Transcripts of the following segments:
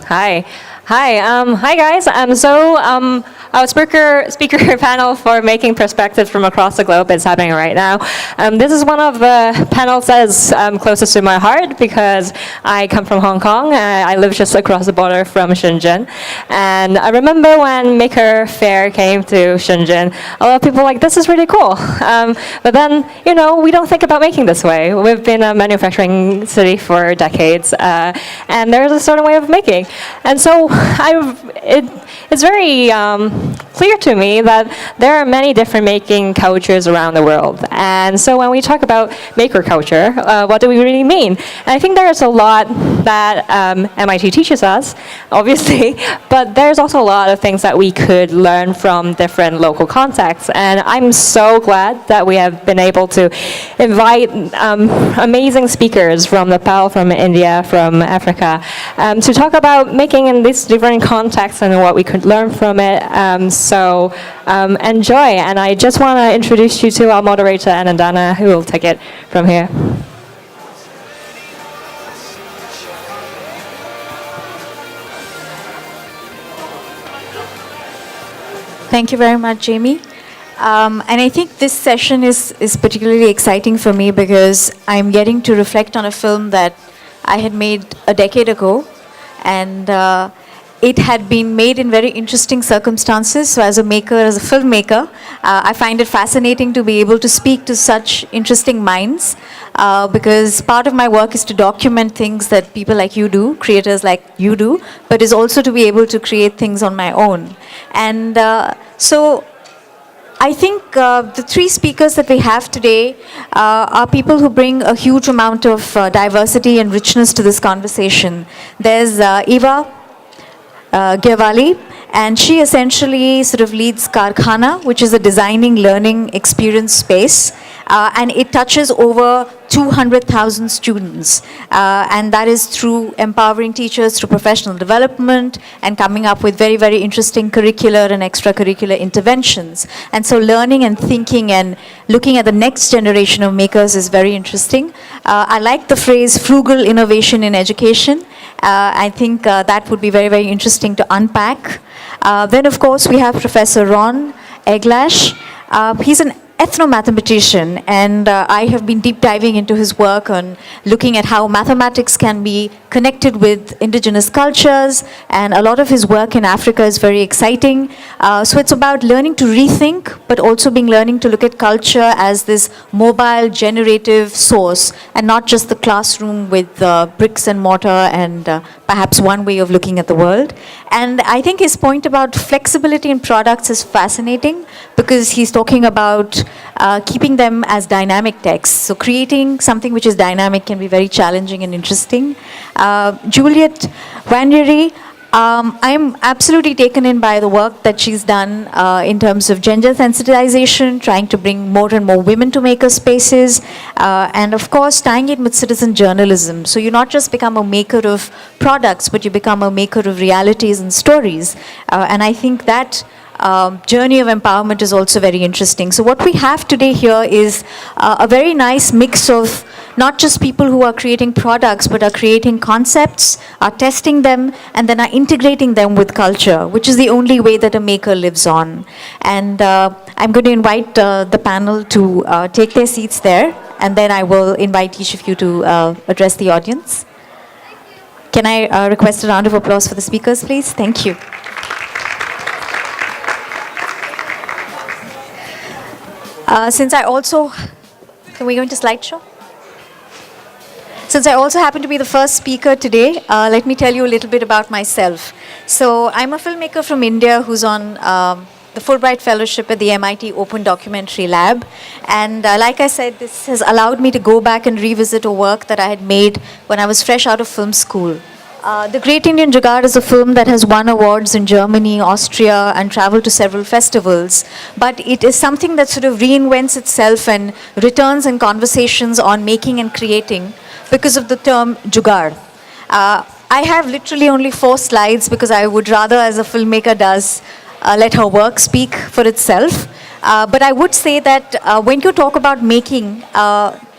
Hi. Hi guys. Our speaker panel for making perspectives from across the globe is happening right now. This is one of the panels that is closest to my heart because I come from Hong Kong. I live just across the border from Shenzhen. And I remember when Maker Fair came to Shenzhen, a lot of people were like, this is really cool. But then, we don't think about making this way. We've been a manufacturing city for decades, and there's a certain way of making. And so it's very clear to me that there are many different making cultures around the world. And so when we talk about maker culture, what do we really mean? And I think there's a lot that MIT teaches us, obviously, but there's also a lot of things that we could learn from different local contexts. And I'm so glad that we have been able to invite amazing speakers from Nepal, from India, from Africa, to talk about making in these different contexts and what we could learn from it. So enjoy, and I just want to introduce you to our moderator, Anadana, who will take it from here. Thank you very much, Jamie. And I think this session is particularly exciting for me because I'm getting to reflect on a film that I had made a decade ago, and it had been made in very interesting circumstances. So as a maker, as a filmmaker, I find it fascinating to be able to speak to such interesting minds, because part of my work is to document things that people like you do, creators like you do, but is also to be able to create things on my own. And so I think the three speakers that we have today are people who bring a huge amount of diversity and richness to this conversation. There's Eva Gyawali, and she essentially sort of leads Karkhana, which is a designing learning experience space, and it touches over 200,000 students, and that is through empowering teachers through professional development and coming up with very, very interesting curricular and extracurricular interventions. And so learning and thinking and looking at the next generation of makers is very interesting. I like the phrase frugal innovation in education. I think that would be very, very interesting to unpack. Then, of course, we have Professor Ron Eglash. He's an ethnomathematician, and I have been deep diving into his work on looking at how mathematics can be connected with indigenous cultures, and a lot of his work in Africa is very exciting. So it's about learning to rethink, but also learning to look at culture as this mobile, generative source, and not just the classroom with bricks and mortar and perhaps one way of looking at the world. And I think his point about flexibility in products is fascinating because he's talking about keeping them as dynamic texts. So creating something which is dynamic can be very challenging and interesting. Juliet, Wanyiri, I'm absolutely taken in by the work that she's done in terms of gender sensitization, trying to bring more and more women to maker spaces, and of course tying it with citizen journalism. So you not just become a maker of products, but you become a maker of realities and stories. And I think that journey of empowerment is also very interesting. So what we have today here is a very nice mix of not just people who are creating products, but are creating concepts, are testing them, and then are integrating them with culture, which is the only way that a maker lives on. And I'm going to invite the panel to take their seats there, and then I will invite each of you to address the audience. Can I request a round of applause for the speakers, please? Thank you. Since I also, can we go into slideshow? Since I also happen to be the first speaker today, let me tell you a little bit about myself. So I'm a filmmaker from India who's on the Fulbright Fellowship at the MIT Open Documentary Lab. And like I said, this has allowed me to go back and revisit a work that I had made when I was fresh out of film school. The Great Indian Jugaad is a film that has won awards in Germany, Austria, and traveled to several festivals. But it is something that sort of reinvents itself and returns in conversations on making and creating because of the term Jugaad. I have literally only 4 slides because I would rather, as a filmmaker does, let her work speak for itself. But I would say that when you talk about making,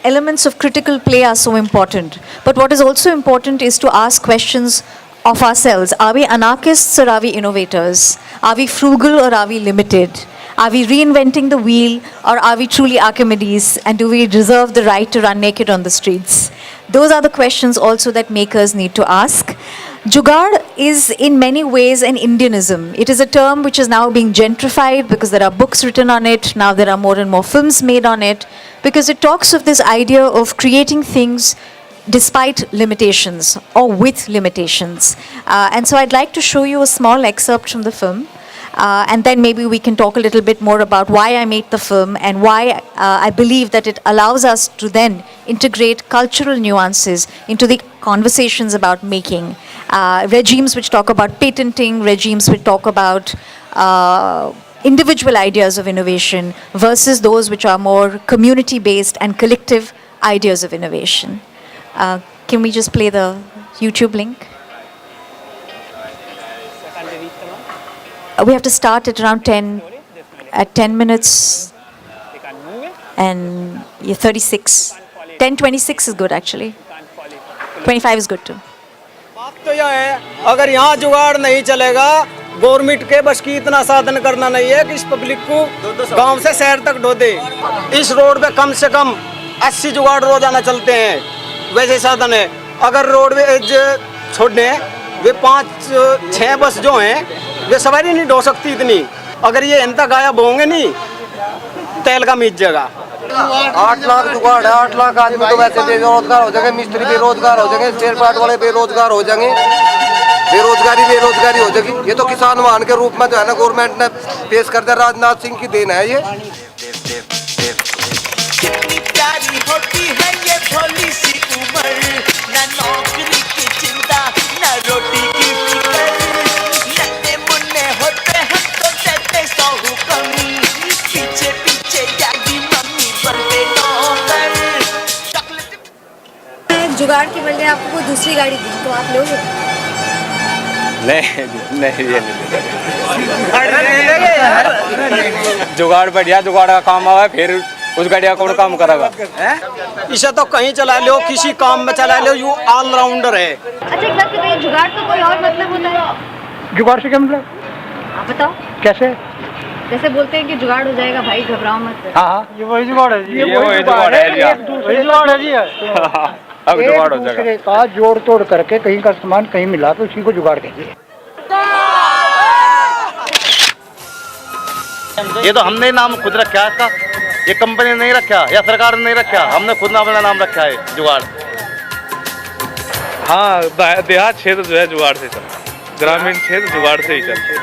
elements of critical play are so important. But what is also important is to ask questions of ourselves. Are we anarchists or are we innovators? Are we frugal or are we limited? Are we reinventing the wheel or are we truly Archimedes, and do we reserve the right to run naked on the streets? Those are the questions also that makers need to ask. Jugaad is in many ways an Indianism. It is a term which is now being gentrified because there are books written on it. Now there are more and more films made on it, because it talks of this idea of creating things despite limitations or with limitations. And so I'd like to show you a small excerpt from the film. And then maybe we can talk a little bit more about why I made the film and why I believe that it allows us to then integrate cultural nuances into the conversations about making. Regimes which talk about patenting, regimes which talk about individual ideas of innovation versus those which are more community-based and collective ideas of innovation. Can we just play the YouTube link? We have to start at around 10 minutes and 36. 10:26 is good actually. 25 is good too. बात तो यह है, अगर यहाँ जुगाड़ नहीं चलेगा, government के बस की इतना साधन करना नहीं है कि इस पब्लिक को गांव से शहर तक ढो दे। इस रोड पे कम से कम 80 जुगाड़ रोजाना चलते हैं, वैसे साधन है। अगर रोडवेज छोड़ दें, वे 5-6 बस जो हैं वे सवारी नहीं ढो सकती इतनी। अगर ये इंता गायब होंगे नहीं, तेल का मीच जगह 8 लाख जुगाड़ है, 8 लाख आदमी तो वैसे बेरोजगार हो जाएंगे, मिस्त्री बेरोजगार हो जाएंगे, स्पेयर पार्ट वाले बेरोजगार हो जाएंगे, बेरोजगारी हो जाएगी। ये तो किसान वाहन के रूप में जो है ना गवर्नमेंट ने पेश कर दिया, राजनाथ सिंह की देन है ये। कितनी प्यारी होती है ये भोली सी उम्र, ना नौकरी की चिंता ना रोटी की फिक्र, लट्टे मुन्ने होते हम तो देते 100 हुक्म, पीछे पीछे डैडी मम्मी बनते नौकर। जुगाड़ के बदले आपको कोई दूसरी गाड़ी दी तो आप लोगे? नहीं ये नहीं। जुगाड़ बढ़िया, जुगाड़ का काम आवा, फिर उस गाड़ी का कौन काम करेगा? इसे तो कहीं चला लो, किसी काम में चला लो, यू ऑलराउंडर है। अच्छा एक बात बताइए, जुगाड़ तो कोई और मतलब होता है? जुगाड़ से क्या मतलब? आप बताओ कैसे? जैसे बोलते हैं कि जुगाड़ हो जाएगा भाई, घबराओ मत। हाँ, ये वही जुगाड़ है जी। ये वही जुगाड़ है जी। वही जुगाड़ है जी। अब जुगाड़ हो जाएगा। दूसरे का जोड़ तोड़ करके कहीं का सामान कहीं मिला तो उसी को जुगाड़ कहते हैं। ये तो हमने नाम खुद रखा है इसका, ये कंपनी ने नहीं रखा या सरकार ने नहीं रखा, हमने खुद अपना नाम रखा है जुगाड़। हाँ, देहात क्षेत्र जो है जुगाड़ से चलता है, ग्रामीण क्षेत्र जुगाड़ से ही चलता है।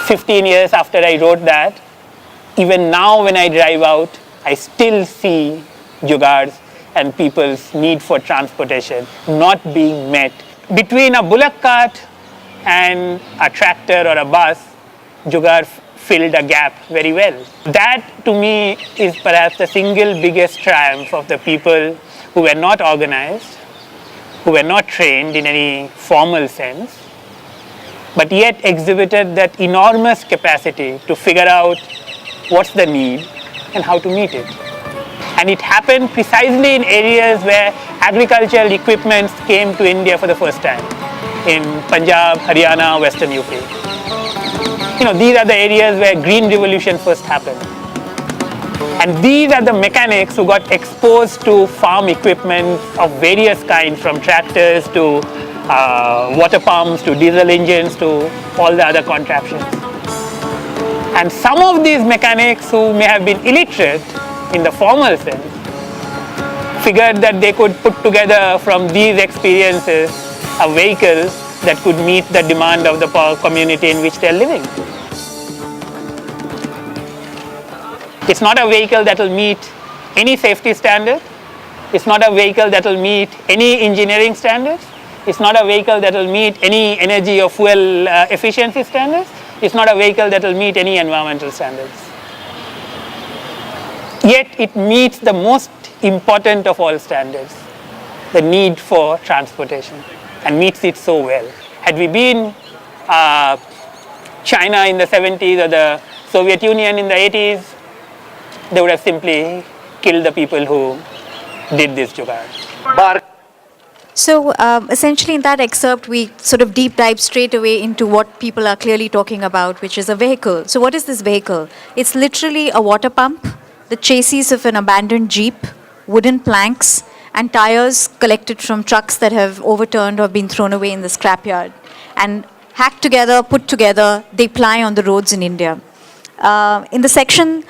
"15 years after I wrote that, even now when I drive out, I still see jugads and people's need for transportation not being met. Between a bullock cart and a tractor or a bus, jugaad filled a gap very well. That to me is perhaps the single biggest triumph of the people who were not organized, who were not trained in any formal sense, but yet exhibited that enormous capacity to figure out what's the need and how to meet it. And it happened precisely in areas where agricultural equipments came to India for the first time, in Punjab, Haryana, Western UP. These are the areas where green revolution first happened. And these are the mechanics who got exposed to farm equipment of various kinds, from tractors to water pumps to diesel engines to all the other contraptions. And some of these mechanics who may have been illiterate in the formal sense figured that they could put together from these experiences a vehicle that could meet the demand of the community in which they're living. It's not a vehicle that will meet any safety standard. It's not a vehicle that will meet any engineering standards. It's not a vehicle that will meet any energy or fuel efficiency standards. It's not a vehicle that will meet any environmental standards. Yet it meets the most important of all standards, the need for transportation, and meets it so well. Had we been China in the 70s or the Soviet Union in the 80s, they would have simply killed the people who did this jugaad. So essentially in that excerpt, we sort of deep dive straight away into what people are clearly talking about, which is a vehicle. So what is this vehicle? It's literally a water pump, the chassis of an abandoned Jeep, wooden planks, and tires collected from trucks that have overturned or been thrown away in the scrapyard. And hacked together, put together, they ply on the roads in India. In the section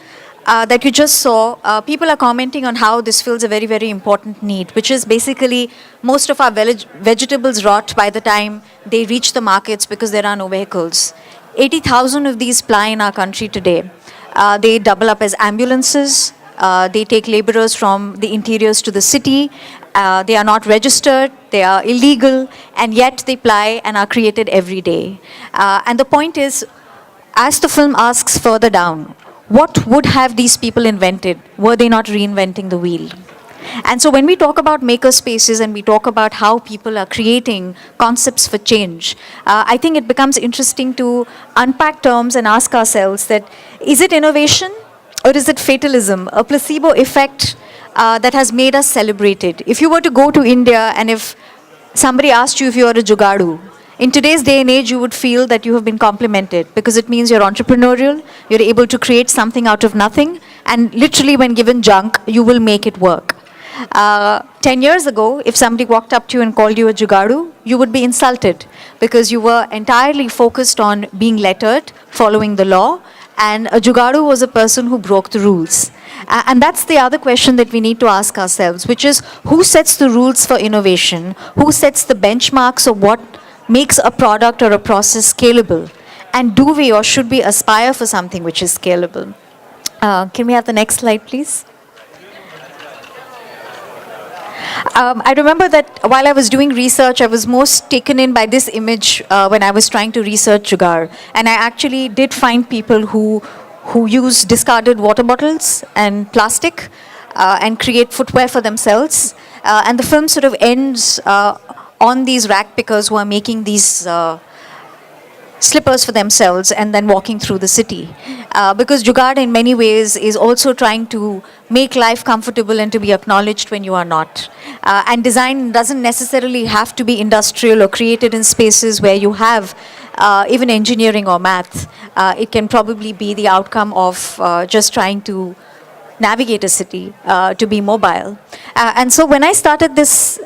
that you just saw, people are commenting on how this fills a very, very important need, which is basically most of our vegetables rot by the time they reach the markets because there are no vehicles. 80,000 of these ply in our country today. They double up as ambulances. They take laborers from the interiors to the city. They are not registered, they are illegal, and yet they ply and are created every day. And the point is, as the film asks further down, what would have these people invented were they not reinventing the wheel? And so when we talk about maker spaces and we talk about how people are creating concepts for change, I think it becomes interesting to unpack terms and ask ourselves that, is it innovation or is it fatalism, a placebo effect that has made us celebrate it? If you were to go to India and if somebody asked you if you are a jugadu, in today's day and age, you would feel that you have been complimented because it means you're entrepreneurial, you're able to create something out of nothing, and literally when given junk, you will make it work. 10 years ago, if somebody walked up to you and called you a jugadu, you would be insulted because you were entirely focused on being lettered, following the law, and a jugadu was a person who broke the rules. And that's the other question that we need to ask ourselves, which is who sets the rules for innovation? Who sets the benchmarks of what makes a product or a process scalable? And do we or should we aspire for something which is scalable? Can we have the next slide, please? I remember that while I was doing research, I was most taken in by this image when I was trying to research jugaad. And I actually did find people who use discarded water bottles and plastic and create footwear for themselves. And the film sort of ends on these rack pickers who are making these slippers for themselves and then walking through the city. Because jugaad in many ways is also trying to make life comfortable and to be acknowledged when you are not. And design doesn't necessarily have to be industrial or created in spaces where you have even engineering or math. It can probably be the outcome of just trying to navigate a city, to be mobile. And so when I started this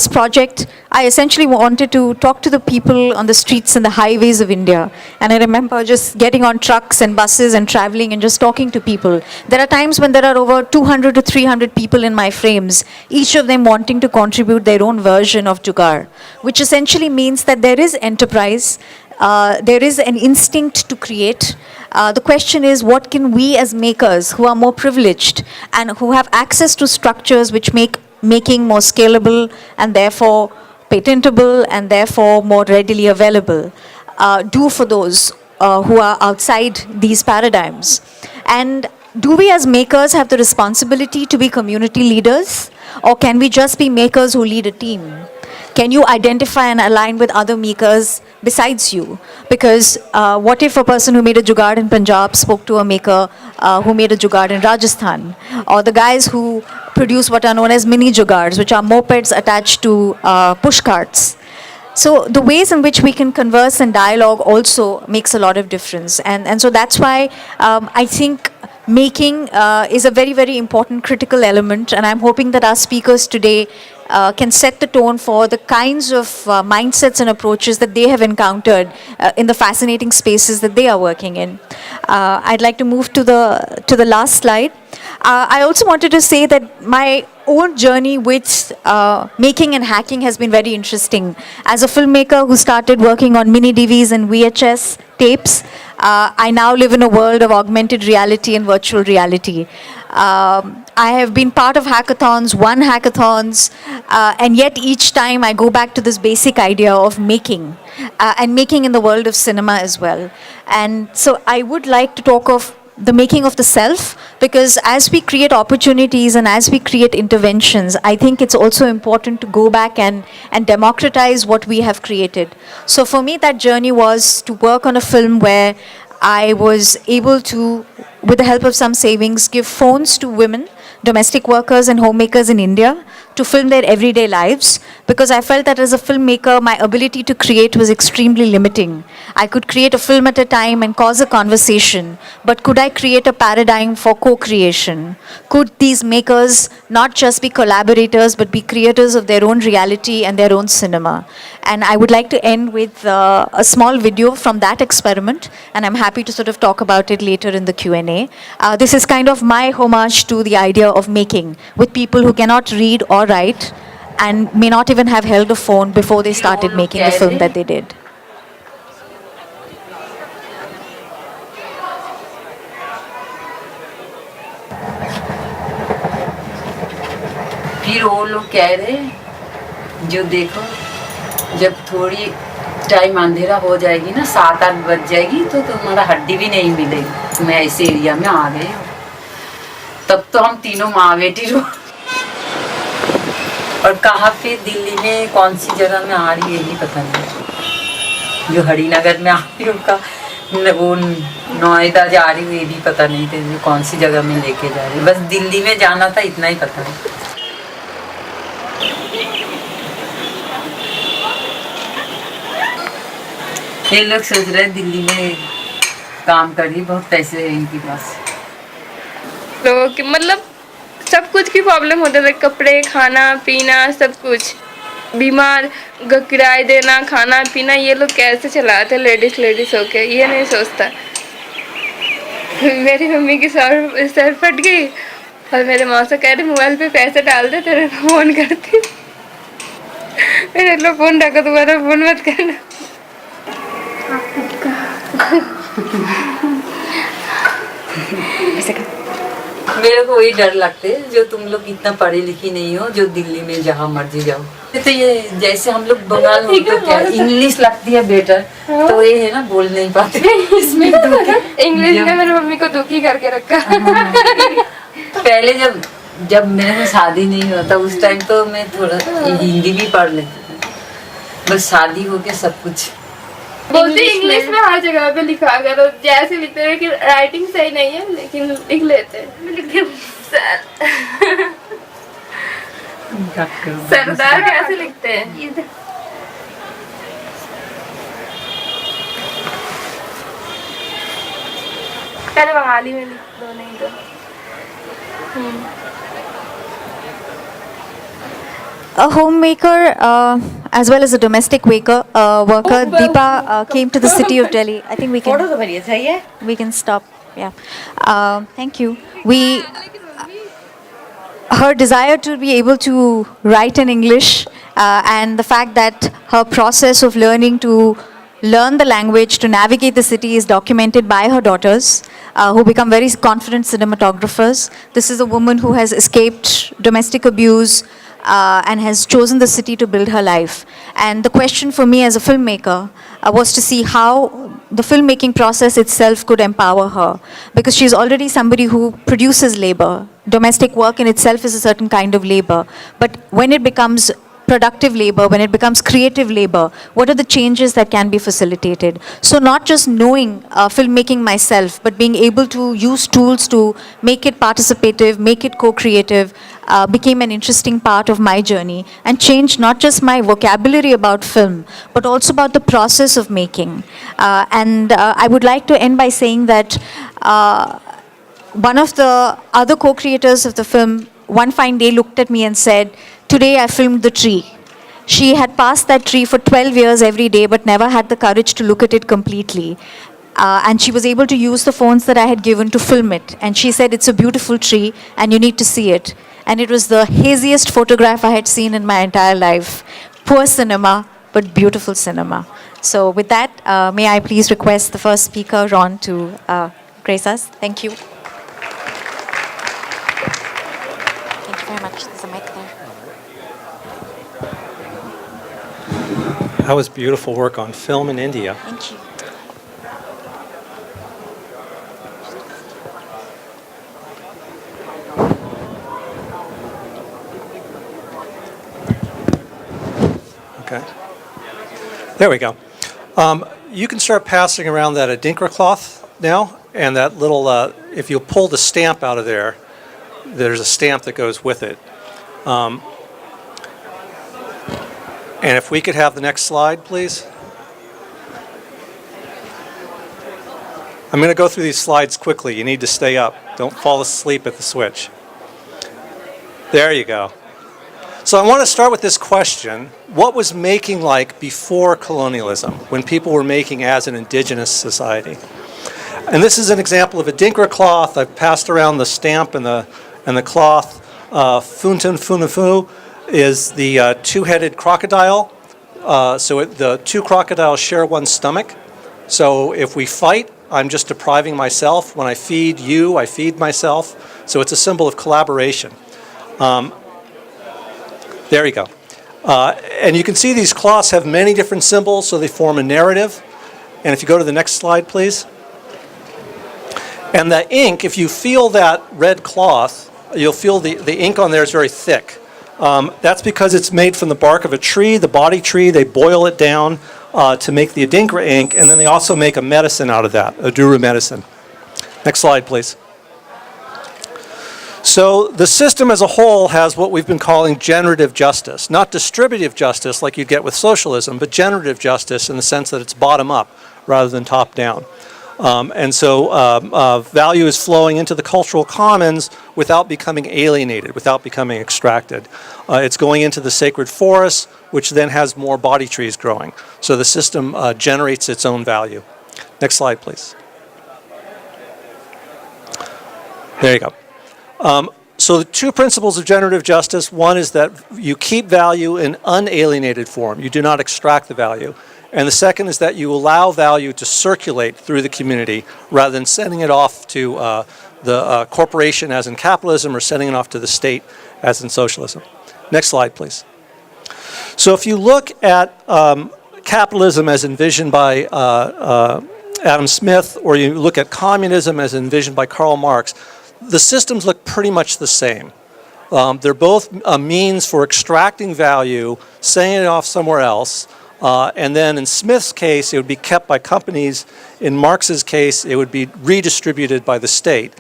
project, I essentially wanted to talk to the people on the streets and the highways of India. And I remember just getting on trucks and buses and traveling and just talking to people. There are times when there are over 200 to 300 people in my frames, each of them wanting to contribute their own version of jugaad, which essentially means that there is enterprise, there is an instinct to create. The question is, what can we as makers who are more privileged and who have access to structures which make making more scalable and therefore patentable and therefore more readily available, do for those who are outside these paradigms? And do we as makers have the responsibility to be community leaders, or can we just be makers who lead a team? Can you identify and align with other makers besides you? Because what if a person who made a jugaad in Punjab spoke to a maker who made a jugaad in Rajasthan? Or the guys who produce what are known as mini jugaads, which are mopeds attached to push carts. So the ways in which we can converse and dialogue also makes a lot of difference. And so that's why I think making is a very, very important critical element. And I'm hoping that our speakers today can set the tone for the kinds of mindsets and approaches that they have encountered in the fascinating spaces that they are working in. I'd like to move to the last slide. I also wanted to say that my own journey with making and hacking has been very interesting. As a filmmaker who started working on mini DVs and VHS tapes, I now live in a world of augmented reality and virtual reality. I have been part of hackathons, won hackathons, and yet each time I go back to this basic idea of making, and making in the world of cinema as well. And so I would like to talk of the making of the self, because as we create opportunities and as we create interventions, I think it's also important to go back and democratize what we have created. So for me, that journey was to work on a film where I was able to, with the help of some savings, give phones to women, domestic workers and homemakers in India to film their everyday lives, because I felt that as a filmmaker, my ability to create was extremely limiting. I could create a film at a time and cause a conversation, but could I create a paradigm for co-creation? Could these makers not just be collaborators, but be creators of their own reality and their own cinema? And I would like to end with a small video from that experiment, and I'm happy to sort of talk about it later in the Q&A. This is kind of my homage to the idea of making with people who cannot read or write and may not even have held a phone before they started making the film that they did. फिर वो लोग कह रहे जो देखो जब थोड़ी time अंधेरा हो जाएगी ना 7-8 बज जाएगी तो तुम्हारा हड्डी भी नहीं मिलेगी। तुम ऐसे एरिया में आ गए हो। तब तो हम तीनों माँ बेटी रो। और कहाँ पे दिल्ली में कौन सी जगह में आ रही है ये पता नहीं। जो हरिनगर में आ रही है उनका वो नोएडा जा रही है ये भी पता नहीं थे जो कौन सी जगह में लेके जा रही है। बस दिल्ली में जाना था इतना ही पता है। ये लोग सोच रहे हैं दिल्ली में काम करिए बहुत पैसे हैं इनके पास। लोगों की मतलब सब कुछ की प्रॉब्लम होते थे, कपड़े खाना पीना सब कुछ, बीमार किराए देना खाना पीना, ये लोग कैसे चलाते लेडीज होके ये नहीं सोचता। मेरी मम्मी की सर फट गई और मेरे माँ से कह रहे मोबाइल पे पैसे डाल दे तेरे को फोन करती। मेरे लो फोन रखो दोबारा फोन मत करना। मेरे को वही डर लगते है जो तुम लोग इतना पढ़ी लिखी नहीं हो जो दिल्ली में जहाँ मर्जी जाओ। तो ये जैसे हम लोग बंगाल में तो क्या इंग्लिश लगती है बेटर तो ये है ना बोल नहीं पाते इसमें इंग्लिश ने मेरी मम्मी को दुखी करके रखा। पहले जब मेरे से शादी नहीं होता उस टाइम तो मैं थोड़ा हिंदी भी पढ़ लेती थी। बस शादी हो के सब कुछ बोलते इंग्लिश में हर जगह पे लिखा करो जैसे लिखते हैं कि राइटिंग सही नहीं है लेकिन लिख लेते हैं। सरदार कैसे लिखते हैं? पहले बंगाली में लिख दो नहीं तो। A homemaker as well as a domestic worker, Deepa came to the city of Delhi. I think we can stop. Yeah. Thank you. Her desire to be able to write in English and the fact that her process of learning to learn the language to navigate the city is documented by her daughters, who become very confident cinematographers. This is a woman who has escaped domestic abuse and has chosen the city to build her life. And the question for me as a filmmaker was to see how the filmmaking process itself could empower her, because she's already somebody who produces labor. Domestic work in itself is a certain kind of labor, but when it becomes productive labor, when it becomes creative labor, what are the changes that can be facilitated? So not just knowing filmmaking myself, but being able to use tools to make it participative, make it co-creative, became an interesting part of my journey and changed not just my vocabulary about film, but also about the process of making. And I would like to end by saying that one of the other co-creators of the film, one fine day looked at me and said, "Today I filmed the tree." She had passed that tree for 12 years every day, but never had the courage to look at it completely. And she was able to use the phones that I had given to film it. And she said, "It's a beautiful tree and you need to see it." And it was the haziest photograph I had seen in my entire life. Poor cinema, but beautiful cinema. So with that, may I please request the first speaker, Ron, to grace us. Thank you. Thank you very much. There's a mic there. That was beautiful work on film in India. Thank you. Okay. There we go. You can start passing around that Adinkra cloth now, and that little, if you pull the stamp out of there, there's a stamp that goes with it. And if we could have the next slide, please. I'm going to go through these slides quickly. You need to stay up. Don't fall asleep at the switch. There you go. So I want to start with this question. What was making like before colonialism, when people were making as an indigenous society? And this is an example of a Adinkra cloth. I've passed around the stamp and the cloth. Funtun Funafu is the two-headed crocodile. The two crocodiles share one stomach. So if we fight, I'm just depriving myself. When I feed you, I feed myself. So it's a symbol of collaboration. There you go. And you can see these cloths have many different symbols, so they form a narrative. And if you go to the next slide, please. And the ink, if you feel that red cloth, you'll feel the ink on there is very thick. That's because it's made from the bark of a tree, the body tree. They boil it down to make the Adinkra ink, and then they also make a medicine out of that, a Duru medicine. Next slide, please. So the system as a whole has what we've been calling generative justice, not distributive justice like you get with socialism, but generative justice in the sense that it's bottom up rather than top down. And so value is flowing into the cultural commons without becoming alienated, without becoming extracted. It's going into the sacred forest, which then has more body trees growing. So the system generates its own value. Next slide, please. There you go. So the two principles of generative justice, one is that you keep value in unalienated form. You do not extract the value. And the second is that you allow value to circulate through the community rather than sending it off to the corporation as in capitalism or sending it off to the state as in socialism. Next slide, please. So if you look at capitalism as envisioned by Adam Smith, or you look at communism as envisioned by Karl Marx, the systems look pretty much the same. They're both a means for extracting value, sending it off somewhere else, and then in Smith's case, it would be kept by companies. In Marx's case, it would be redistributed by the state.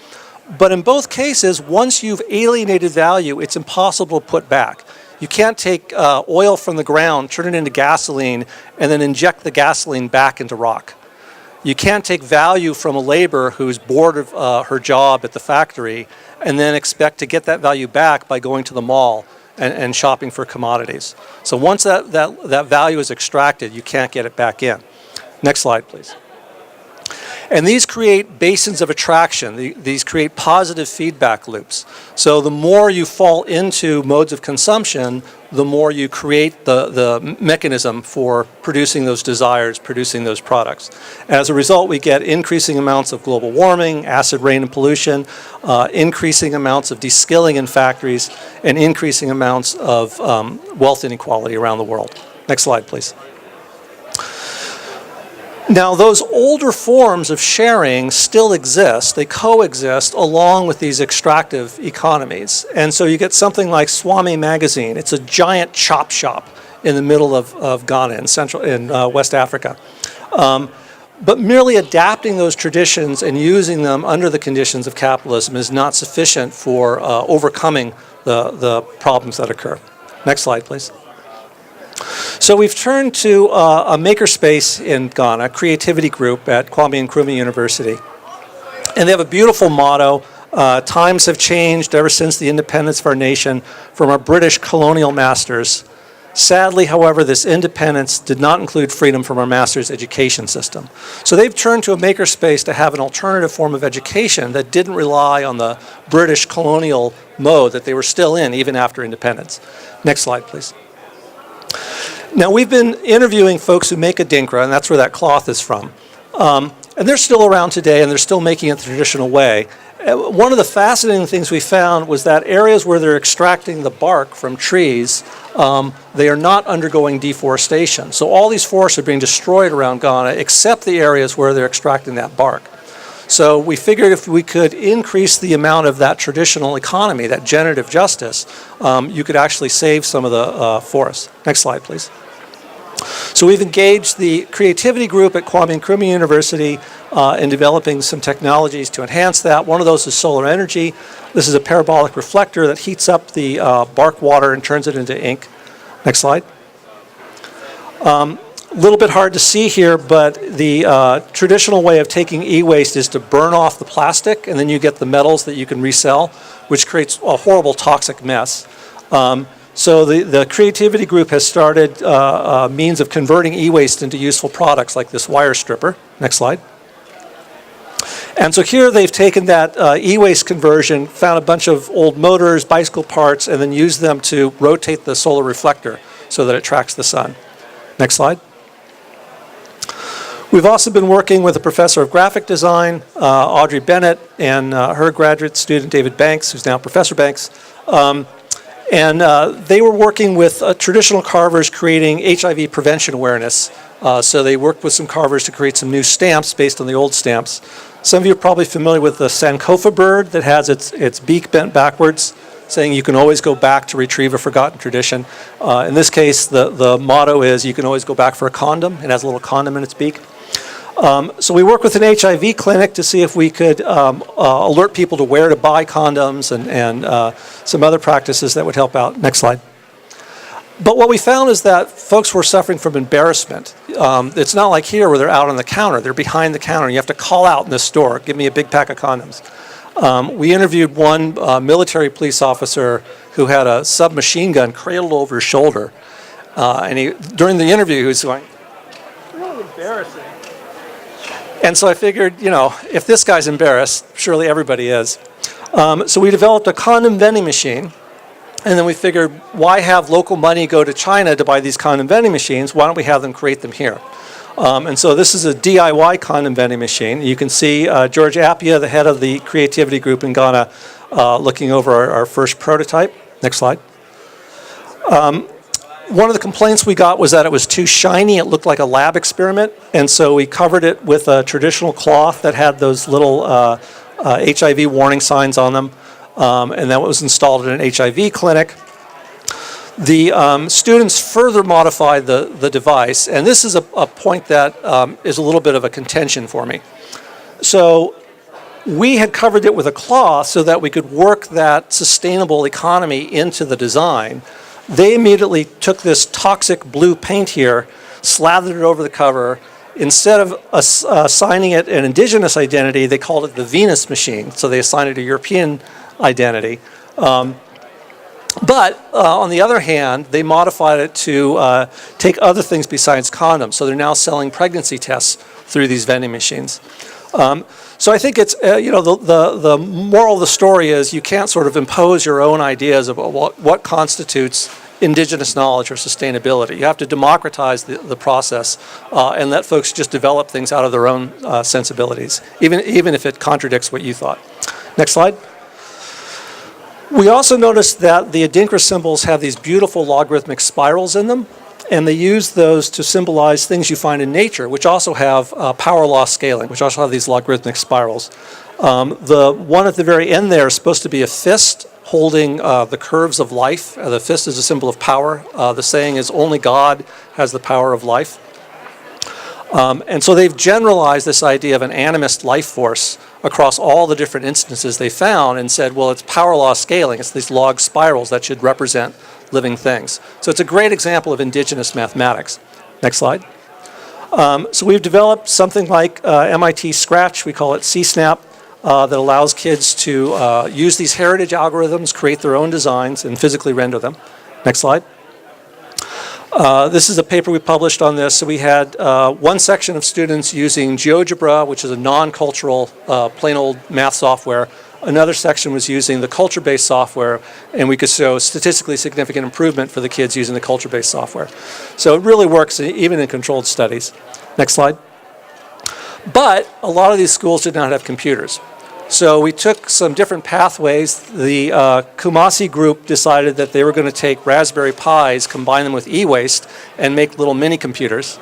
But in both cases, once you've alienated value, it's impossible to put back. You can't take oil from the ground, turn it into gasoline, and then inject the gasoline back into rock. You can't take value from a laborer who's bored of her job at the factory and then expect to get that value back by going to the mall and shopping for commodities. So once that value is extracted, you can't get it back in. Next slide, please. And these create basins of attraction. These create positive feedback loops. So the more you fall into modes of consumption, the more you create the mechanism for producing those desires, producing those products. As a result, we get increasing amounts of global warming, acid rain and pollution, increasing amounts of de-skilling in factories, and increasing amounts of wealth inequality around the world. Next slide, please. Now, those older forms of sharing still exist. They coexist along with these extractive economies. And so you get something like Swami Magazine. It's a giant chop shop in the middle of Ghana in West Africa. But merely adapting those traditions and using them under the conditions of capitalism is not sufficient for overcoming the problems that occur. Next slide, please. So we've turned to a makerspace in Ghana, a creativity group at Kwame Nkrumah University. And they have a beautiful motto. Times have changed ever since the independence of our nation from our British colonial masters. Sadly, however, this independence did not include freedom from our master's education system. So they've turned to a makerspace to have an alternative form of education that didn't rely on the British colonial mode that they were still in even after independence. Next slide, please. Now, we've been interviewing folks who make Adinkra, and that's where that cloth is from. And they're still around today, and they're still making it the traditional way. One of the fascinating things we found was that areas where they're extracting the bark from trees, they are not undergoing deforestation. So all these forests are being destroyed around Ghana, except the areas where they're extracting that bark. So we figured if we could increase the amount of that traditional economy, that generative justice, you could actually save some of the forests. Next slide, please. So we've engaged the creativity group at Kwame Nkrumah University in developing some technologies to enhance that. One of those is solar energy. This is a parabolic reflector that heats up the bark water and turns it into ink. Next slide. A little bit hard to see here, but the traditional way of taking e-waste is to burn off the plastic, and then you get the metals that you can resell, which creates a horrible toxic mess. So the creativity group has started means of converting e-waste into useful products like this wire stripper. Next slide. And so here they've taken that e-waste conversion, found a bunch of old motors, bicycle parts, and then used them to rotate the solar reflector so that it tracks the sun. Next slide. We've also been working with a professor of graphic design, Audrey Bennett, and her graduate student, David Banks, who's now Professor Banks. And they were working with traditional carvers creating HIV prevention awareness. So they worked with some carvers to create some new stamps based on the old stamps. Some of you are probably familiar with the Sankofa bird that has its beak bent backwards, saying you can always go back to retrieve a forgotten tradition. In this case, the motto is you can always go back for a condom. It has a little condom in its beak. So we work with an HIV clinic to see if we could alert people to where to buy condoms and some other practices that would help out. Next slide. But what we found is that folks were suffering from embarrassment. It's not like here where they're out on the counter. They're behind the counter. You have to call out in the store, give me a big pack of condoms. We interviewed one military police officer who had a submachine gun cradled over his shoulder. And during the interview, he was going, really embarrassing. And so I figured, you know, if this guy's embarrassed, surely everybody is. So we developed a condom vending machine. And then we figured, why have local money go to China to buy these condom vending machines? Why don't we have them create them here? And so this is a DIY condom vending machine. You can see George Appia, the head of the creativity group in Ghana, looking over our first prototype. Next slide. One of the complaints we got was that it was too shiny. It looked like a lab experiment. And so we covered it with a traditional cloth that had those little HIV warning signs on them. And that was installed in an HIV clinic. The students further modified the device, and this is a point that is a little bit of a contention for me. So we had covered it with a cloth so that we could work that sustainable economy into the design. They immediately took this toxic blue paint here, slathered it over the cover. Instead of assigning it an indigenous identity, they called it the Venus machine. So they assigned it a European identity. But on the other hand, they modified it to take other things besides condoms. So they're now selling pregnancy tests through these vending machines. So I think it's, the moral of the story is you can't sort of impose your own ideas about what constitutes indigenous knowledge or sustainability. You have to democratize the process and let folks just develop things out of their own sensibilities, even if it contradicts what you thought. Next slide. We also noticed that the Adinkra symbols have these beautiful logarithmic spirals in them, and they use those to symbolize things you find in nature, which also have power law scaling, which also have these logarithmic spirals. The one at the very end there is supposed to be a fist holding the curves of life. The fist is a symbol of power. The saying is only God has the power of life. And so they've generalized this idea of an animist life force across all the different instances they found and said, well, it's power law scaling. It's these log spirals that should represent living things. So it's a great example of indigenous mathematics. Next slide. So we've developed something like MIT Scratch. We call it CSNAP, that allows kids to use these heritage algorithms, create their own designs, and physically render them. Next slide. This is a paper we published on this. So we had one section of students using GeoGebra, which is a non-cultural, plain old math software. Another section was using the culture-based software, and we could show statistically significant improvement for the kids using the culture-based software. So it really works even in controlled studies. Next slide. But a lot of these schools did not have computers. So we took some different pathways. The Kumasi group decided that they were going to take Raspberry Pis, combine them with e-waste, and make little mini computers.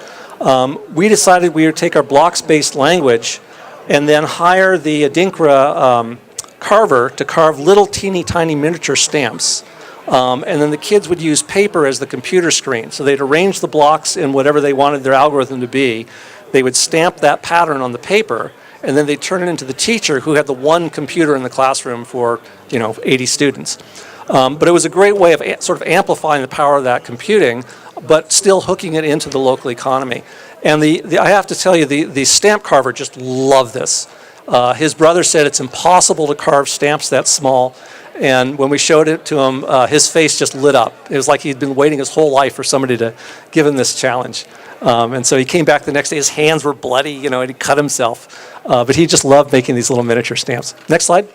We decided we would take our blocks-based language and then hire the Adinkra carver to carve little teeny tiny miniature stamps And then the kids would use paper as the computer screen. So they'd arrange the blocks in whatever they wanted their algorithm to be. They would stamp that pattern on the paper, and then they'd turn it into the teacher, who had the one computer in the classroom for 80 students. But it was a great way of sort of amplifying the power of that computing, but still hooking it into the local economy. And I have to tell you, the stamp carver just loved this. His brother said it's impossible to carve stamps that small. And when we showed it to him, his face just lit up. It was like he'd been waiting his whole life for somebody to give him this challenge. And so he came back the next day, his hands were bloody, and he cut himself. But he just loved making these little miniature stamps. Next slide.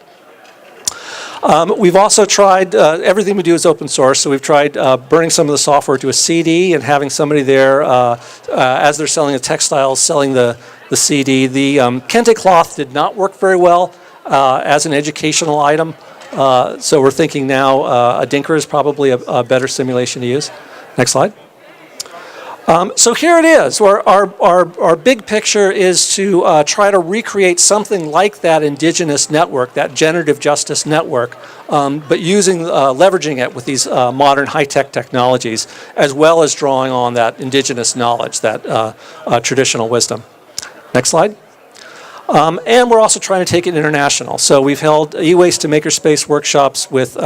We've also tried, everything we do is open source, so we've tried burning some of the software to a CD and having somebody there, as they're selling the textiles, selling the CD. The kente cloth did not work very well as an educational item. So we're thinking now a dinker is probably a better simulation to use. Next slide. So here it is. Our big picture is to try to recreate something like that indigenous network, that generative justice network, but leveraging it with these modern high-tech technologies, as well as drawing on that indigenous knowledge, that traditional wisdom. Next slide. And we're also trying to take it international. So we've held e-waste to makerspace workshops with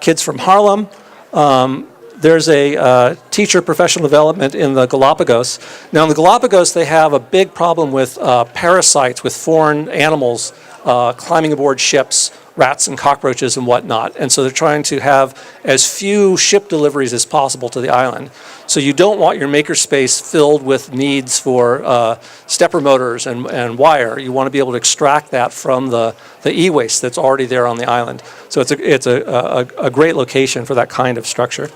kids from Harlem. There's a teacher professional development in the Galapagos. Now in the Galapagos, they have a big problem with parasites, with foreign animals climbing aboard ships, rats and cockroaches and whatnot. And so they're trying to have as few ship deliveries as possible to the island. So you don't want your makerspace filled with needs for stepper motors and wire. You want to be able to extract that from the e-waste that's already there on the island. So it's a great location for that kind of structure.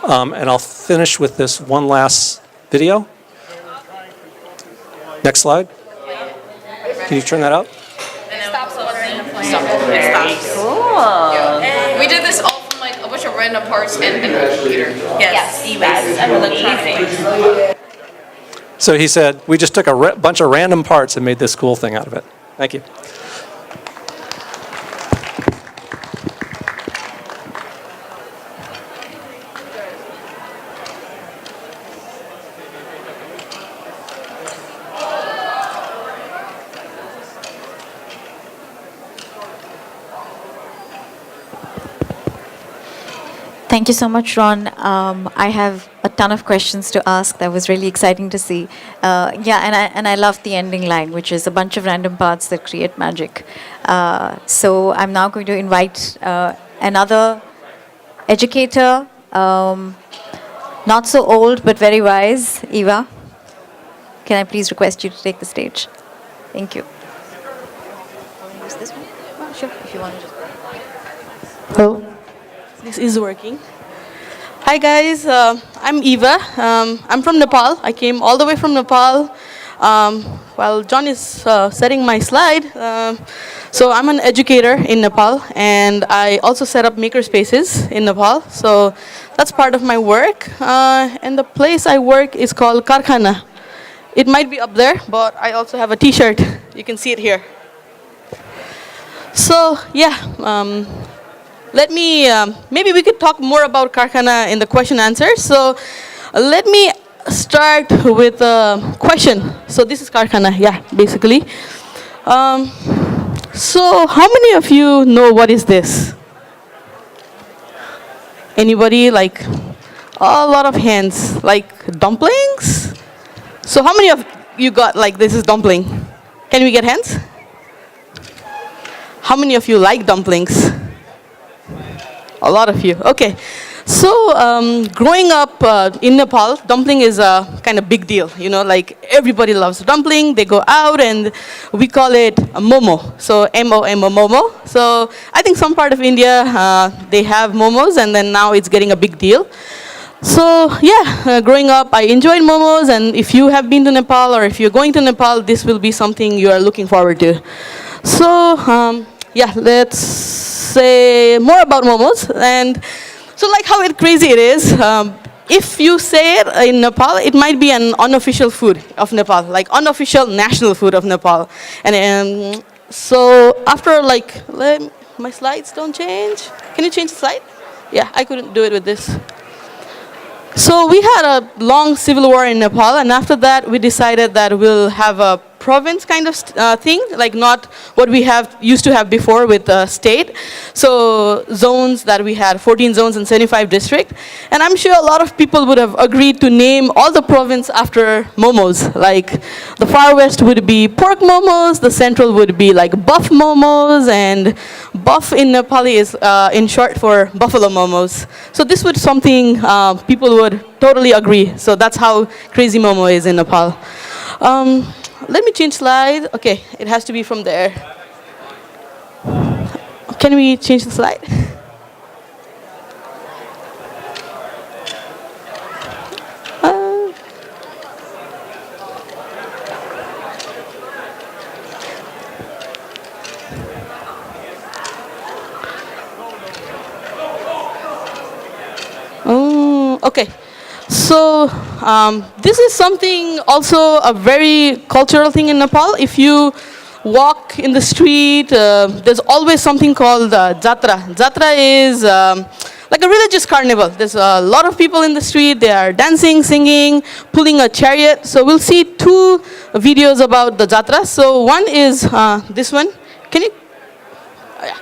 And I'll finish with this one last video. Next slide. Can you turn that up? Cool. We did this all from like a bunch of random parts and the computer. Yes, e-waste and electronics. So he said, we just took a bunch of random parts and made this cool thing out of it. Thank you. Thank you so much, Ron. I have a ton of questions to ask. That was really exciting to see. And I love the ending line, which is a bunch of random parts that create magic. So I'm now going to invite another educator, not so old but very wise, Eva. Can I please request you to take the stage? Thank you. Use this one? Oh, sure, if you want to just. Hello. This is working. Hi guys, I'm Eva. I'm from Nepal. I came all the way from Nepal. While John is setting my slide, so I'm an educator in Nepal, and I also set up makerspaces in Nepal. So that's part of my work. And the place I work is called Karkhana. It might be up there, but I also have a T-shirt. You can see it here. So yeah. Let me, maybe we could talk more about Karkhana in the question answer. So let me start with a question. So this is Karkhana, yeah, basically. So how many of you know what is this? Anybody? Like a lot of hands, like dumplings? So how many of you got like this is dumpling? Can we get hands? How many of you like dumplings? A lot of you. Okay. So growing up in Nepal, dumpling is a kind of big deal. You know, like everybody loves dumpling. They go out and we call it a momo. So M-O-M-O, momo. So I think some part of India, they have momos, and then now it's getting a big deal. So yeah, growing up, I enjoyed momos, and if you have been to Nepal or if you're going to Nepal, this will be something you are looking forward to. So yeah, let's say more about momos. And so like how crazy it is, if you say it in Nepal, it might be an unofficial food of Nepal, like unofficial national food of Nepal. And so after like, my slides don't change. Can you change the slide? Yeah, I couldn't do it with this. So we had a long civil war in Nepal, and after that we decided that we'll have a province kind of thing, like not what we used to have before with state. So zones that we had, 14 zones and 75 districts. And I'm sure a lot of people would have agreed to name all the province after momos. Like the far west would be pork momos, the central would be like buff momos, and buff in Nepali is in short for buffalo momos. So this was something people would totally agree. So that's how crazy momo is in Nepal. Let me change slide. Okay, it has to be from there. Can we change the slide? Okay. So this is something also a very cultural thing in Nepal. If you walk in the street, there's always something called jatra. Jatra is like a religious carnival. There's a lot of people in the street. They are dancing, singing, pulling a chariot. So we'll see two videos about the jatra. So one is this one. Can you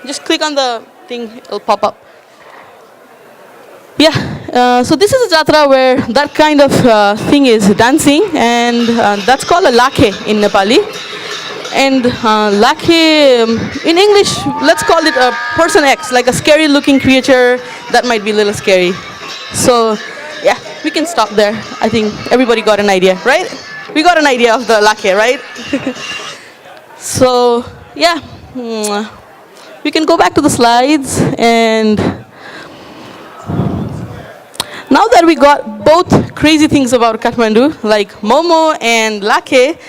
just click on the thing, it'll pop up. Yeah, so this is a jatra where that kind of thing is dancing, and that's called a lakhe in Nepali. And lakhe, in English, let's call it a person X, like a scary looking creature that might be a little scary. So yeah, we can stop there. I think everybody got an idea, right? We got an idea of the lakhe, right? So yeah, we can go back to the slides. And now that we got both crazy things about Kathmandu, like momo and lakhe,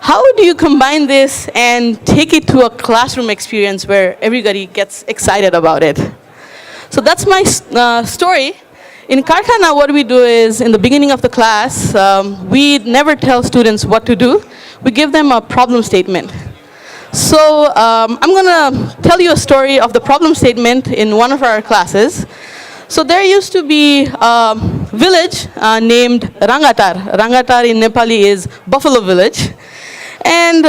how do you combine this and take it to a classroom experience where everybody gets excited about it? So that's my story. In Karkhana, what we do is, in the beginning of the class, we never tell students what to do. We give them a problem statement. So I'm going to tell you a story of the problem statement in one of our classes. So there used to be a village named Rangatar. Rangatar in Nepali is Buffalo Village. And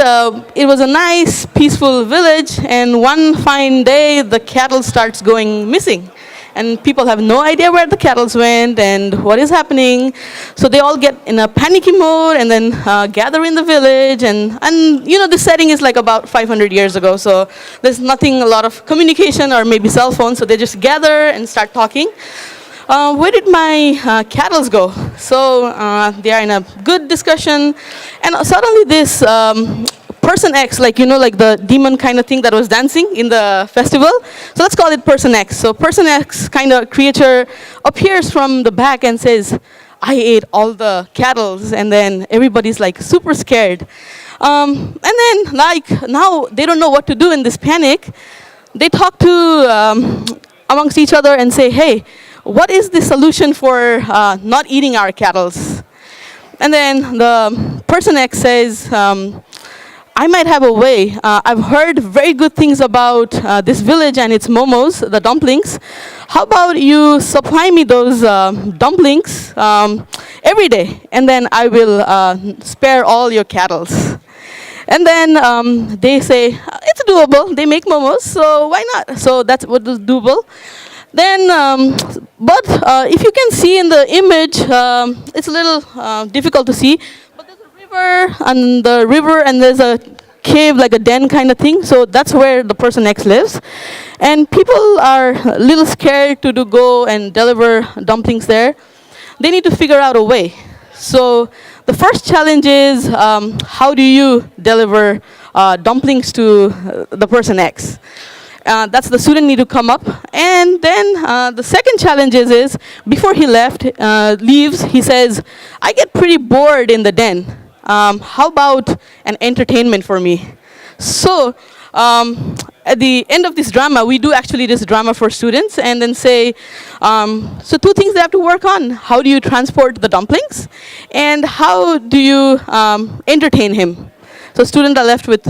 it was a nice, peaceful village. And one fine day, the cattle starts going missing. And people have no idea where the cattle went and what is happening. So they all get in a panicky mode and then gather in the village. And you know, the setting is like about 500 years ago. So there's nothing, a lot of communication or maybe cell phones. So they just gather and start talking. Where did my cattle go? So they are in a good discussion. And suddenly this person X, like, you know, like the demon kind of thing that was dancing in the festival. So let's call it person X. So person X kind of creature appears from the back and says, I ate all the cattle. And then everybody's like super scared. And then like now they don't know what to do in this panic. They talk to amongst each other and say, hey, what is the solution for not eating our cattle? And then the person X says, I might have a way. I've heard very good things about this village and its momos, the dumplings. How about you supply me those dumplings every day, and then I will spare all your cattle. And then they say, it's doable. They make momos, so why not? So that's what is doable. Then, but if you can see in the image, it's a little difficult to see. And the river, and there's a cave, like a den kind of thing. So that's where the person X lives. And people are a little scared to go and deliver dumplings there. They need to figure out a way. So the first challenge is, how do you deliver dumplings to the person X? That's the student need to come up. And then the second challenge is before he leaves, he says, I get pretty bored in the den. How about an entertainment for me? So at the end of this drama, we do actually this drama for students and then say, so two things they have to work on. How do you transport the dumplings? And how do you entertain him? So students are left with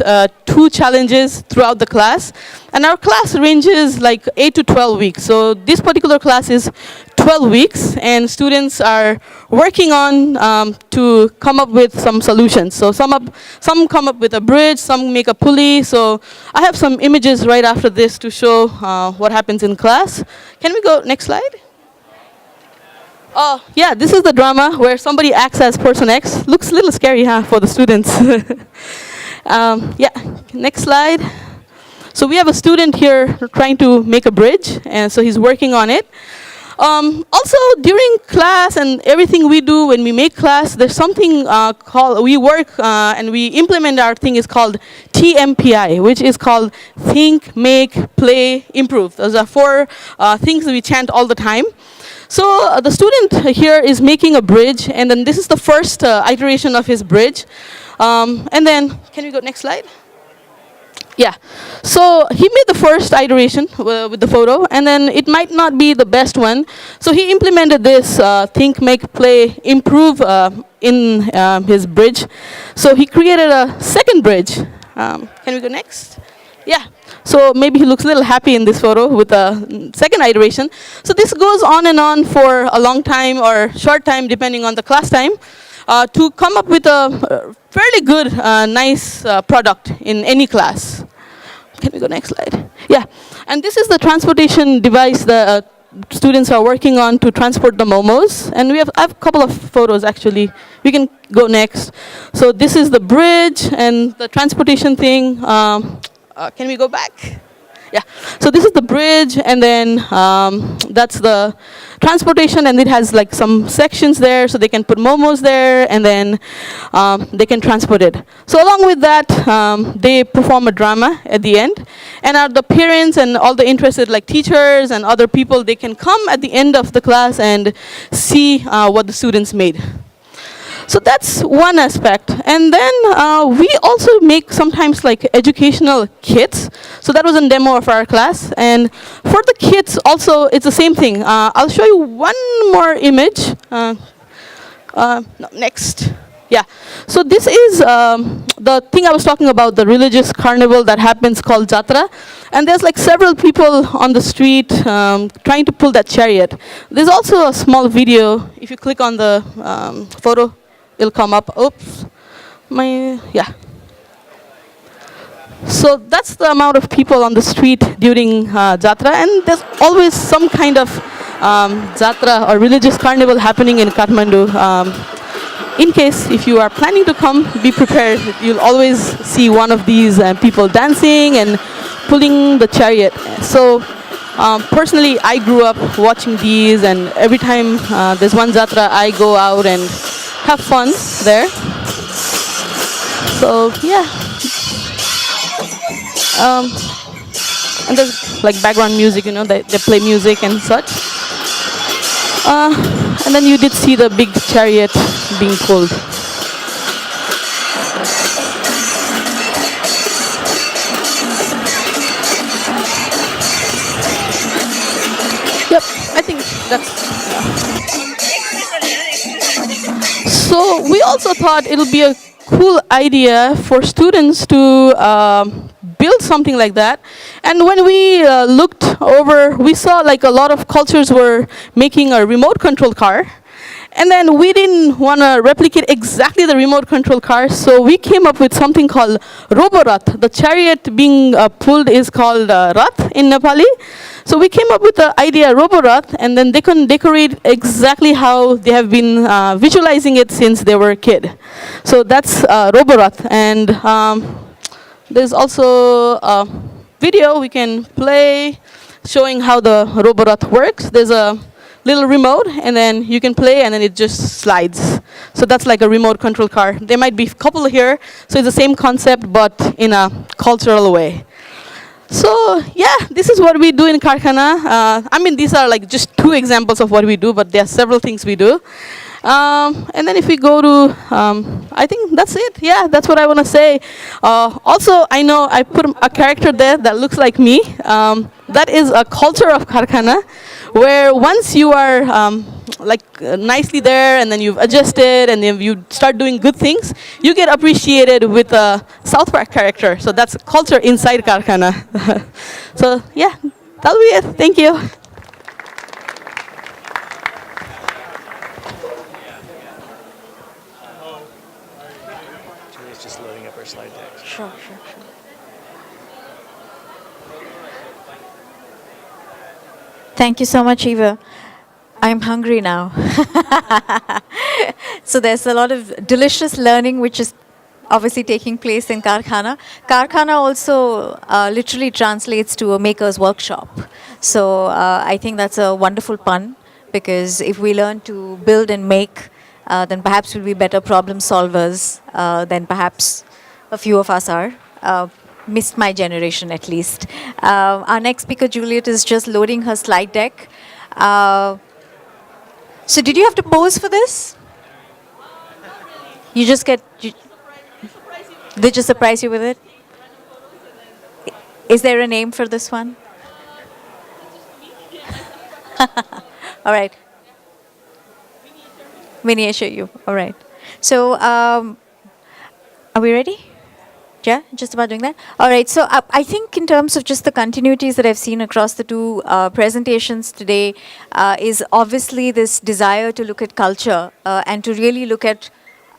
2 challenges throughout the class. And our class ranges like 8 to 12 weeks. So this particular class is 12 weeks, and students are working on to come up with some solutions. So some come up with a bridge, some make a pulley. So I have some images right after this to show what happens in class. Can we go next slide? Oh, yeah, this is the drama where somebody acts as person X. Looks a little scary, huh, for the students. Yeah, next slide. So we have a student here trying to make a bridge, and so he's working on it. Also, during class and everything we do when we make class, there's something called, we work and we implement our thing is called TMPI, which is called Think, Make, Play, Improve. Those are 4 things that we chant all the time. So the student here is making a bridge, and then this is the first iteration of his bridge. And then, can we go next slide? Yeah, so he made the first iteration with the photo, and then it might not be the best one. So he implemented this Think, Make, Play, Improve in his bridge. So he created a second bridge. Can we go next? Yeah, so maybe he looks a little happy in this photo with a second iteration. So this goes on and on for a long time or short time, depending on the class time, to come up with a fairly good, nice product in any class. Can we go next slide? Yeah, and this is the transportation device the students are working on to transport the momos. And I have a couple of photos, actually. We can go next. So this is the bridge and the transportation thing. Can we go back? Yeah, so this is the bridge, and then that's the transportation, and it has like some sections there, so they can put momos there, and then they can transport it. So along with that, they perform a drama at the end, and the parents and all the interested like teachers and other people, they can come at the end of the class and see what the students made. So that's one aspect. And then we also make sometimes like educational kits. So that was a demo of our class. And for the kits also, it's the same thing. I'll show you one more image. No, next. Yeah. So this is the thing I was talking about, the religious carnival that happens called Jatra. And there's like several people on the street trying to pull that chariot. There's also a small video. If you click on the photo, it'll come up. Oops. Yeah. So that's the amount of people on the street during Jatra, and there's always some kind of Jatra or religious carnival happening in Kathmandu. In case if you are planning to come, be prepared. You'll always see one of these people dancing and pulling the chariot. So personally, I grew up watching these, and every time there's one Jatra, I go out and have fun there. So yeah. And there's like background music, you know, they play music and such. And then you did see the big chariot being pulled. Yep, I think that's... So we also thought it'll be a cool idea for students to build something like that. And when we looked over, we saw like a lot of cultures were making a remote control car. And then we didn't want to replicate exactly the remote control car, so we came up with something called Roborath. The chariot being pulled is called Rath in Nepali. So we came up with the idea Roborath, and then they can decorate exactly how they have been visualizing it since they were a kid. So that's Roborath. And there's also a video we can play showing how the Roborath works. There's a little remote, and then you can play, and then it just slides. So that's like a remote control car. There might be a couple here, so it's the same concept, but in a cultural way. So yeah, this is what we do in Karkhana. I mean, these are like just 2 examples of what we do, but there are several things we do. And then if we go to, I think that's it. Yeah, that's what I want to say. Also, I know I put a character there that looks like me. That is a culture of Karkhana, where once you are nicely there, and then you've adjusted, and then you start doing good things, you get appreciated with a South Park character. So that's culture inside Karkhana. So yeah, that'll be it. Thank you. Julie's just loading up her slide deck. Sure. Thank you so much, Eva. I'm hungry now. So there's a lot of delicious learning which is obviously taking place in Karkhana. Karkhana also literally translates to a maker's workshop. So I think that's a wonderful pun, because if we learn to build and make, then perhaps we'll be better problem solvers than perhaps a few of us are. Missed my generation at least. Our next speaker, Juliet, is just loading her slide deck. So did you have to pose for this? You just get... They just surprise you with it? Is there a name for this one? All right. Miniature you. All right. So are we ready? Yeah, just about doing that. All right, so I think in terms of just the continuities that I've seen across the two presentations today is obviously this desire to look at culture and to really look at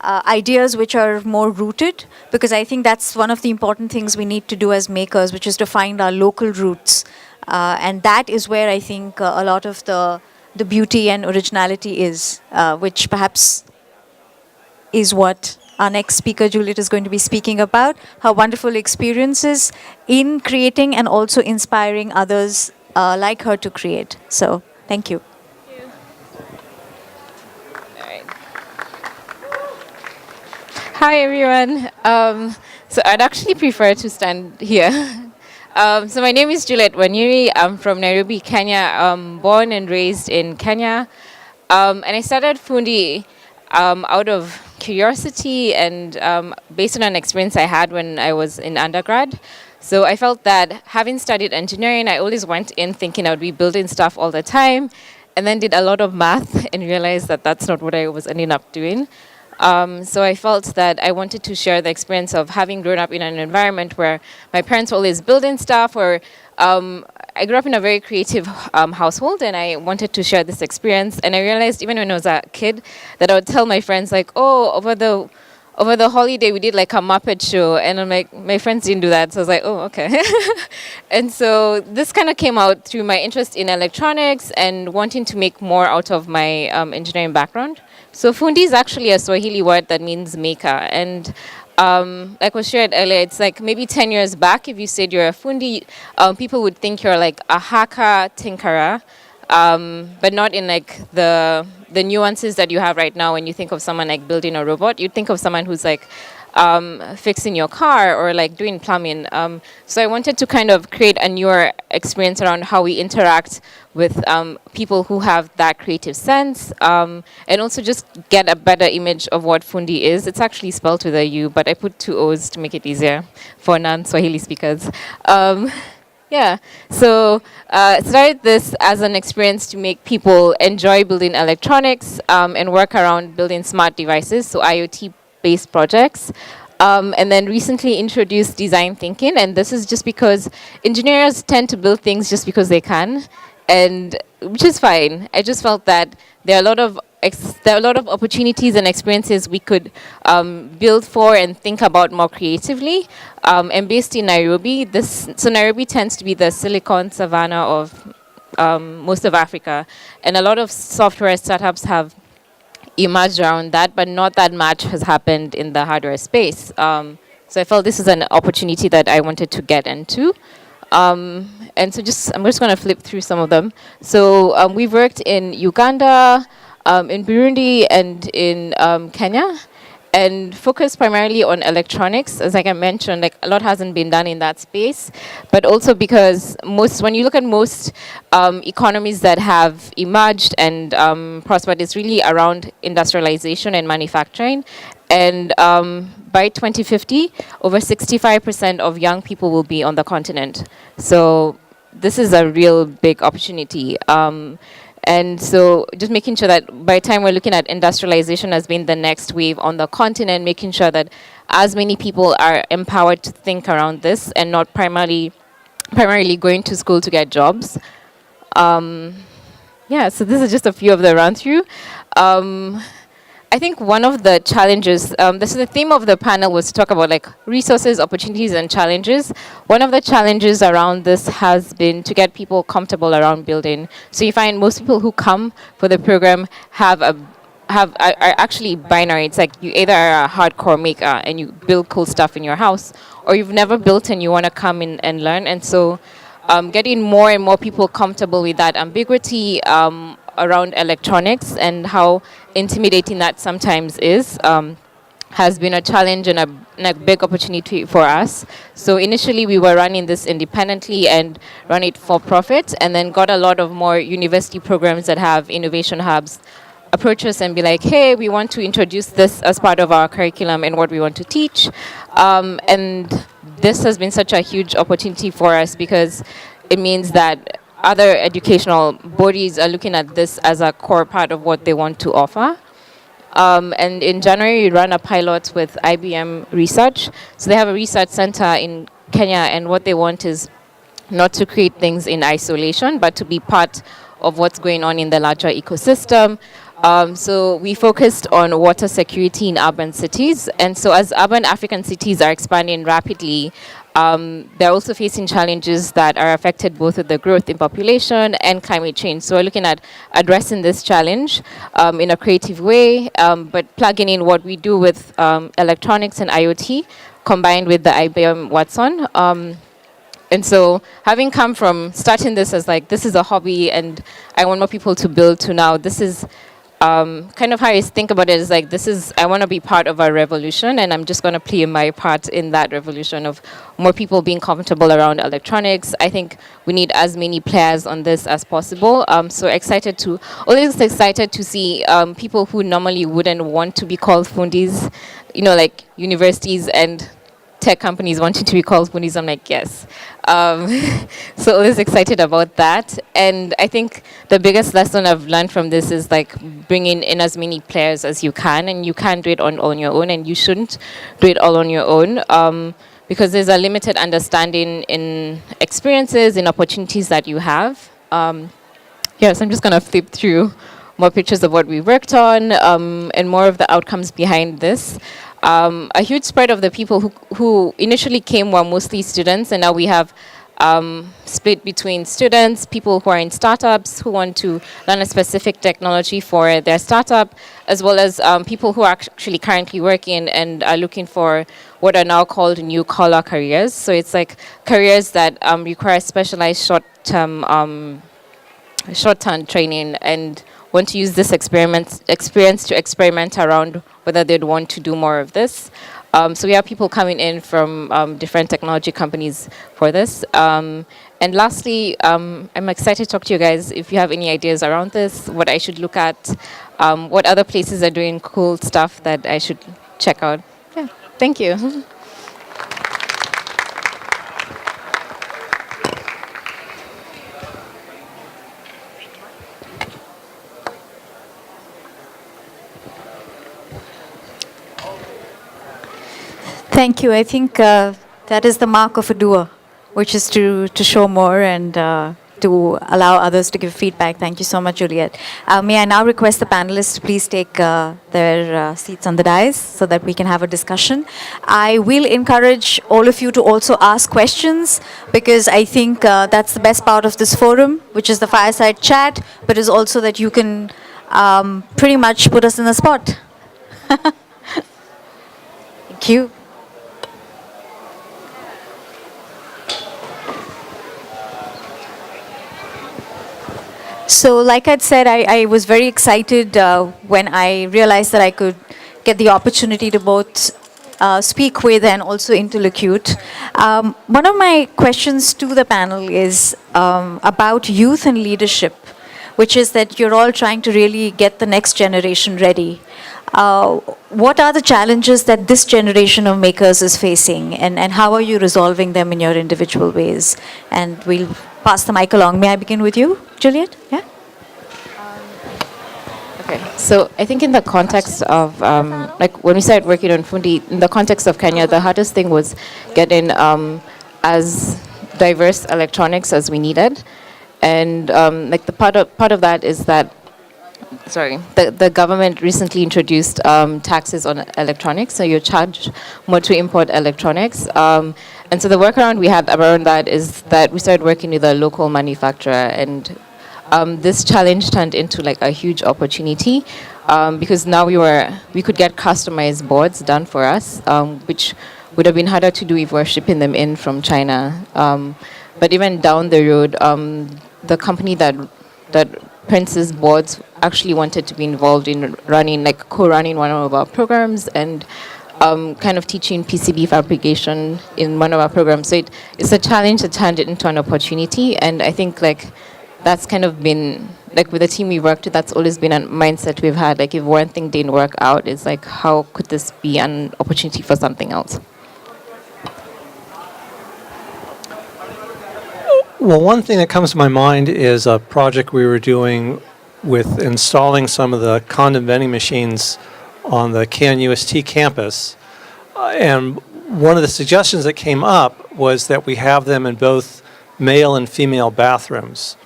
ideas which are more rooted, because I think that's one of the important things we need to do as makers, which is to find our local roots. And that is where I think a lot of the beauty and originality is, which perhaps is what our next speaker, Juliet, is going to be speaking about, her wonderful experiences in creating and also inspiring others like her to create. So, thank you. Hi, everyone. So I'd actually prefer to stand here. So my name is Juliet Wanyiri. I'm from Nairobi, Kenya. I'm born and raised in Kenya. And I started Fundi out of curiosity and based on an experience I had when I was in undergrad. So I felt that having studied engineering, I always went in thinking I would be building stuff all the time, and then did a lot of math and realized that that's not what I was ending up doing. So I felt that I wanted to share the experience of having grown up in an environment where my parents were always building stuff, or I grew up in a very creative household, and I wanted to share this experience. And I realized even when I was a kid that I would tell my friends like, oh, over the holiday we did like a Muppet show, and I'm like, my friends didn't do that, so I was like, oh, okay. And so this kind of came out through my interest in electronics and wanting to make more out of my engineering background. So Fundi is actually a Swahili word that means maker, and like was shared earlier, it's like maybe 10 years back, if you said you're a Fundi, people would think you're like a hacker, tinkerer, but not in like the nuances that you have right now when you think of someone like building a robot. You think of someone who's like fixing your car or like doing plumbing. So I wanted to kind of create a newer experience around how we interact with people who have that creative sense, and also just get a better image of what Fundi is. It's actually spelled with a U, but I put 2 O's to make it easier for non-Swahili speakers. Yeah, so started this as an experience to make people enjoy building electronics and work around building smart devices, so IoT-based projects. And then recently introduced design thinking, and this is just because engineers tend to build things just because they can, and which is fine. I just felt that there are a lot of opportunities and experiences we could build for and think about more creatively. And based in Nairobi, so Nairobi tends to be the silicon savannah of most of Africa, and a lot of software startups have emerged around that, but not that much has happened in the hardware space. So I felt this is an opportunity that I wanted to get into. And so I'm just going to flip through some of them. So we've worked in Uganda, in Burundi, and in Kenya, and focused primarily on electronics. As like I mentioned, like a lot hasn't been done in that space, but also because when you look at most economies that have emerged and prospered, it's really around industrialization and manufacturing. And by 2050, over 65% of young people will be on the continent. So this is a real big opportunity. And so just making sure that by the time we're looking at industrialization as being the next wave on the continent, making sure that as many people are empowered to think around this and not primarily going to school to get jobs. Yeah, so this is just a few of the run through. I think one of the challenges, this is the theme of the panel, was to talk about like resources, opportunities, and challenges. One of the challenges around this has been to get people comfortable around building. So you find most people who come for the program are actually binary. It's like you either are a hardcore maker and you build cool stuff in your house, or you've never built and you want to come in and learn. And so getting more and more people comfortable with that ambiguity around electronics and how intimidating that sometimes is has been a challenge and a big opportunity for us. So initially we were running this independently and run it for profit, and then got a lot of more university programs that have innovation hubs approach us and be like, hey, we want to introduce this as part of our curriculum and what we want to teach. And this has been such a huge opportunity for us because it means that other educational bodies are looking at this as a core part of what they want to offer. And in January, we ran a pilot with IBM Research. So they have a research center in Kenya, and what they want is not to create things in isolation, but to be part of what's going on in the larger ecosystem. So we focused on water security in urban cities. And so as urban African cities are expanding rapidly, they're also facing challenges that are affected both with the growth in population and climate change. So we're looking at addressing this challenge in a creative way, but plugging in what we do with electronics and IoT combined with the IBM Watson. And so having come from starting this as like, this is a hobby and I want more people to build, to now this is kind of how I think about it is like, I want to be part of a revolution, and I'm just going to play my part in that revolution of more people being comfortable around electronics. I think we need as many players on this as possible. So always excited to see people who normally wouldn't want to be called fundis, like universities and tech companies wanting to be called fundis. I'm like, yes. So always excited about that. And I think the biggest lesson I've learned from this is like bringing in as many players as you can, and you can't do it all on your own, and you shouldn't do it all on your own, because there's a limited understanding in experiences, in opportunities that you have. Yes, I'm just going to flip through more pictures of what we worked on, and more of the outcomes behind this. A huge spread of the people who initially came were mostly students, and now we have split between students, people who are in startups who want to learn a specific technology for their startup, as well as people who are actually currently working and are looking for what are now called new collar careers. So it's like careers that require specialized short-term training and want to use this experience to experiment around whether they'd want to do more of this. So we have people coming in from different technology companies for this. And lastly, I'm excited to talk to you guys if you have any ideas around this, what I should look at, what other places are doing cool stuff that I should check out. Yeah, thank you. Thank you. I think that is the mark of a doer, which is to show more and to allow others to give feedback. Thank you so much, Juliet. May I now request the panelists to please take their seats on the dais so that we can have a discussion. I will encourage all of you to also ask questions, because I think that's the best part of this forum, which is the fireside chat, but is also that you can pretty much put us in the spot. Thank you. So like I'd said, I was very excited when I realized that I could get the opportunity to both speak with and also interlocute. One of my questions to the panel is about youth and leadership, which is that you're all trying to really get the next generation ready. What are the challenges that this generation of makers is facing, and how are you resolving them in your individual ways? And we'll pass the mic along. May I begin with you, Juliet? Yeah. Okay, so I think in the context of, like when we started working on Fundi, in the context of Kenya, the hardest thing was getting as diverse electronics as we needed. And like the part of that is that, the government recently introduced taxes on electronics, so you're charged more to import electronics. And so the workaround we had around that is that we started working with a local manufacturer, and this challenge turned into like a huge opportunity because now we could get customized boards done for us, which would have been harder to do if we were shipping them in from China. But even down the road, the company that prints these boards actually wanted to be involved in co-running one of our programs and kind of teaching PCB fabrication in one of our programs. So it's a challenge that turned it into an opportunity, and I think like that's kind of been, like with the team we worked with, that's always been a mindset we've had. Like if one thing didn't work out, it's like, how could this be an opportunity for something else? Well, one thing that comes to my mind is a project we were doing with installing some of the condom vending machines on the KNUST campus. And one of the suggestions that came up was that we have them in both male and female bathrooms.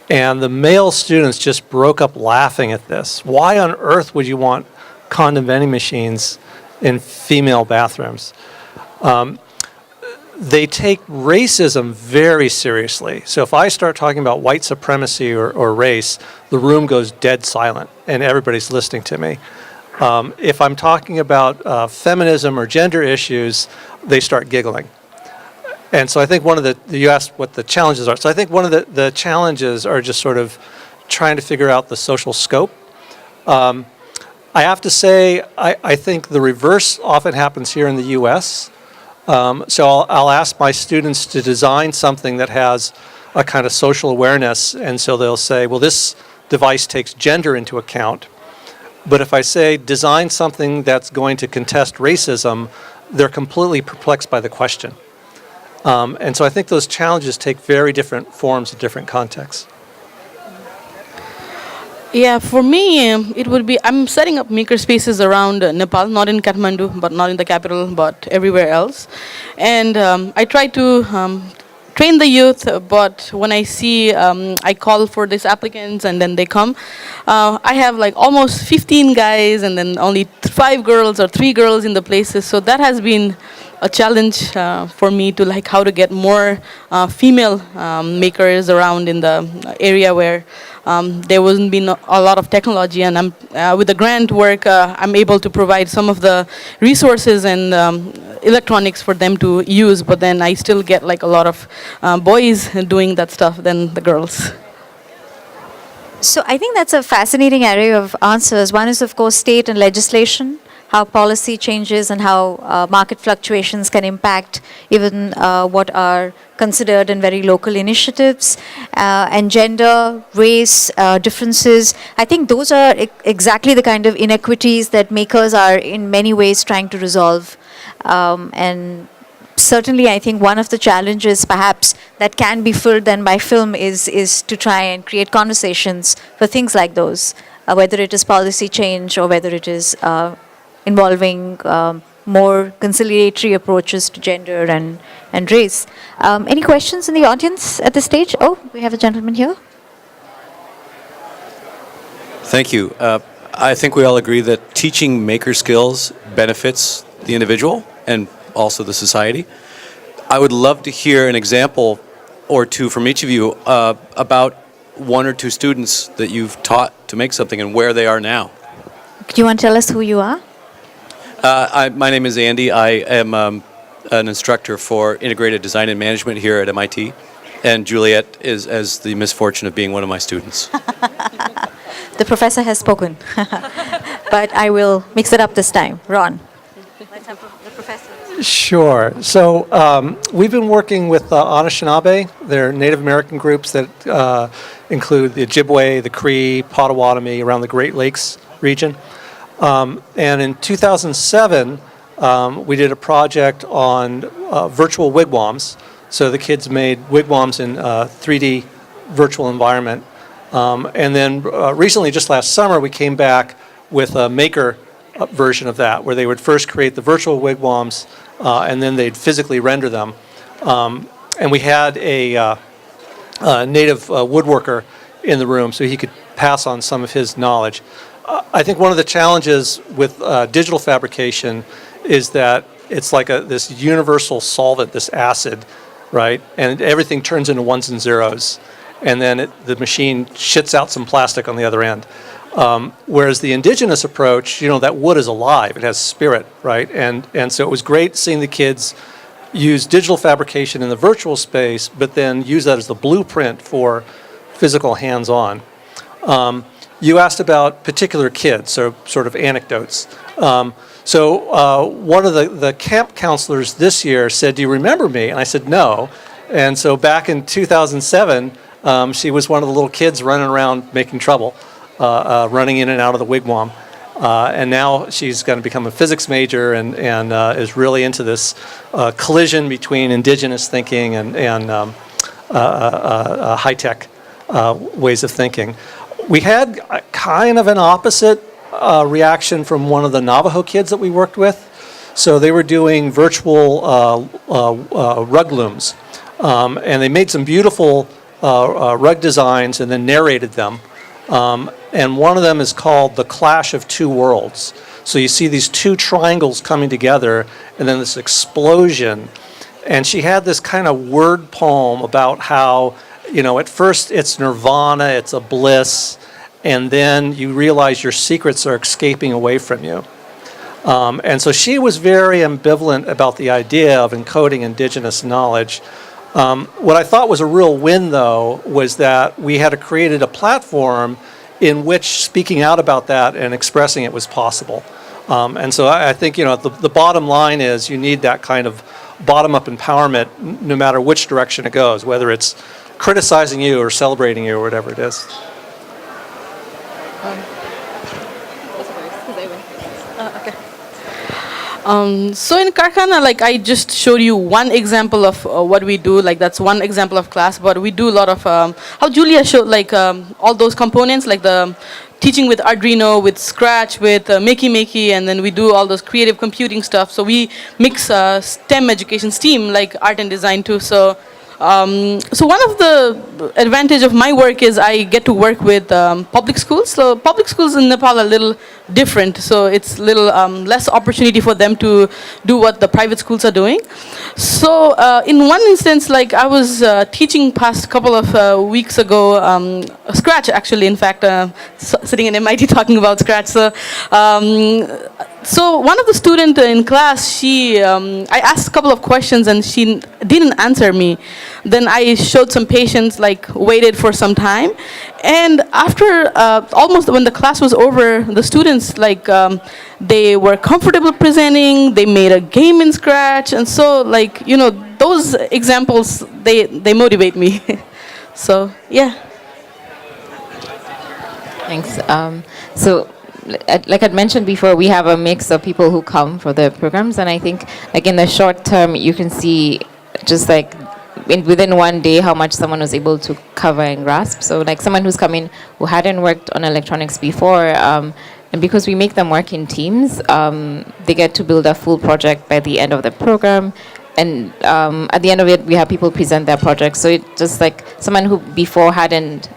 And the male students just broke up laughing at this. Why on earth would you want condom vending machines in female bathrooms? They take racism very seriously. So if I start talking about white supremacy or race, the room goes dead silent and everybody's listening to me. If I'm talking about feminism or gender issues, they start giggling. And so I think one of you asked what the challenges are. So I think one of the challenges are just sort of trying to figure out the social scope. I have to say, I think the reverse often happens here in the US. So I'll ask my students to design something that has a kind of social awareness, and so they'll say, well, this device takes gender into account. But if I say design something that's going to contest racism, they're completely perplexed by the question. And so I think those challenges take very different forms in different contexts. Yeah, for me, it would be, I'm setting up maker spaces around Nepal, not in Kathmandu, but not in the capital, but everywhere else. And I try to train the youth, but when I see, I call for these applicants and then they come, I have like almost 15 guys and then only 5 girls or 3 girls in the places. So that has been a challenge for me to like how to get more female makers around in the area where there wasn't been a lot of technology, and I'm with the grant work I'm able to provide some of the resources and electronics for them to use, but then I still get like a lot of boys doing that stuff than the girls. So I think that's a fascinating area of answers. One is, of course, state and legislation, how policy changes and how market fluctuations can impact even what are considered in very local initiatives, and gender, race, differences. I think those are exactly the kind of inequities that makers are in many ways trying to resolve. And certainly I think one of the challenges perhaps that can be filled then by film is to try and create conversations for things like those, whether it is policy change or whether it is involving more conciliatory approaches to gender and race. Any questions in the audience at this stage? Oh, we have a gentleman here. Thank you. I think we all agree that teaching maker skills benefits the individual and also the society. I would love to hear an example or two from each of you about 1 or 2 students that you've taught to make something and where they are now. Do you want to tell us who you are? My name is Andy. I am an instructor for integrated design and management here at MIT, and Juliet has the misfortune of being one of my students. The professor has spoken, but I will mix it up this time. Ron. Let's have the professor. Sure. So we've been working with Anishinaabe. They're Native American groups that include the Ojibwe, the Cree, Potawatomi around the Great Lakes region. And in 2007, we did a project on virtual wigwams. So the kids made wigwams in a 3D virtual environment. And then recently, just last summer, we came back with a maker version of that, where they would first create the virtual wigwams, and then they'd physically render them. And we had a native woodworker in the room, so he could pass on some of his knowledge. I think one of the challenges with digital fabrication is that it's like this universal solvent, this acid, right? And everything turns into ones and zeros, and then the machine shits out some plastic on the other end. Whereas the indigenous approach, that wood is alive, it has spirit, right? And so it was great seeing the kids use digital fabrication in the virtual space, but then use that as the blueprint for physical hands-on. You asked about particular kids, so sort of anecdotes. So one of the camp counselors this year said, "Do you remember me?" And I said, "No." And so back in 2007, she was one of the little kids running around making trouble, running in and out of the wigwam. And now she's going to become a physics major and is really into this collision between indigenous thinking and high-tech ways of thinking. We had kind of an opposite reaction from one of the Navajo kids that we worked with. So they were doing virtual rug looms. And they made some beautiful rug designs and then narrated them. And one of them is called The Clash of Two Worlds. So you see these two triangles coming together and then this explosion. And she had this kind of word poem about how, at first it's nirvana, it's a bliss, and then you realize your secrets are escaping away from you. And so she was very ambivalent about the idea of encoding indigenous knowledge. What I thought was a real win, though, was that we had created a platform in which speaking out about that and expressing it was possible. And so I think, the bottom line is you need that kind of bottom-up empowerment no matter which direction it goes, whether it's criticizing you or celebrating you or whatever it is. So in Karkhana, I just showed you one example of what we do. That's one example of class, but we do a lot of how Juliet showed, all those components, like the teaching with Arduino, with Scratch, with MITxMake, and then we do all those creative computing stuff. So we mix STEM education, STEAM, like art and design too. So one of the advantage of my work is I get to work with public schools. So public schools in Nepal are a little different. So it's a little less opportunity for them to do what the private schools are doing. So in one instance, I was teaching past couple of weeks ago, Scratch actually, in fact, sitting in MIT talking about Scratch. So one of the students in class, I asked a couple of questions and she didn't answer me. Then I showed some patience, waited for some time. And after almost when the class was over, the students, they were comfortable presenting, they made a game in Scratch. And so, those examples, they motivate me. So, yeah. Thanks. So, like I'd mentioned before, we have a mix of people who come for the programs, and I think in the short term you can see just within one day how much someone was able to cover and grasp. So someone who's come in who hadn't worked on electronics before, and because we make them work in teams, they get to build a full project by the end of the program. And at the end of it, we have people present their projects. So it's just someone who before hadn't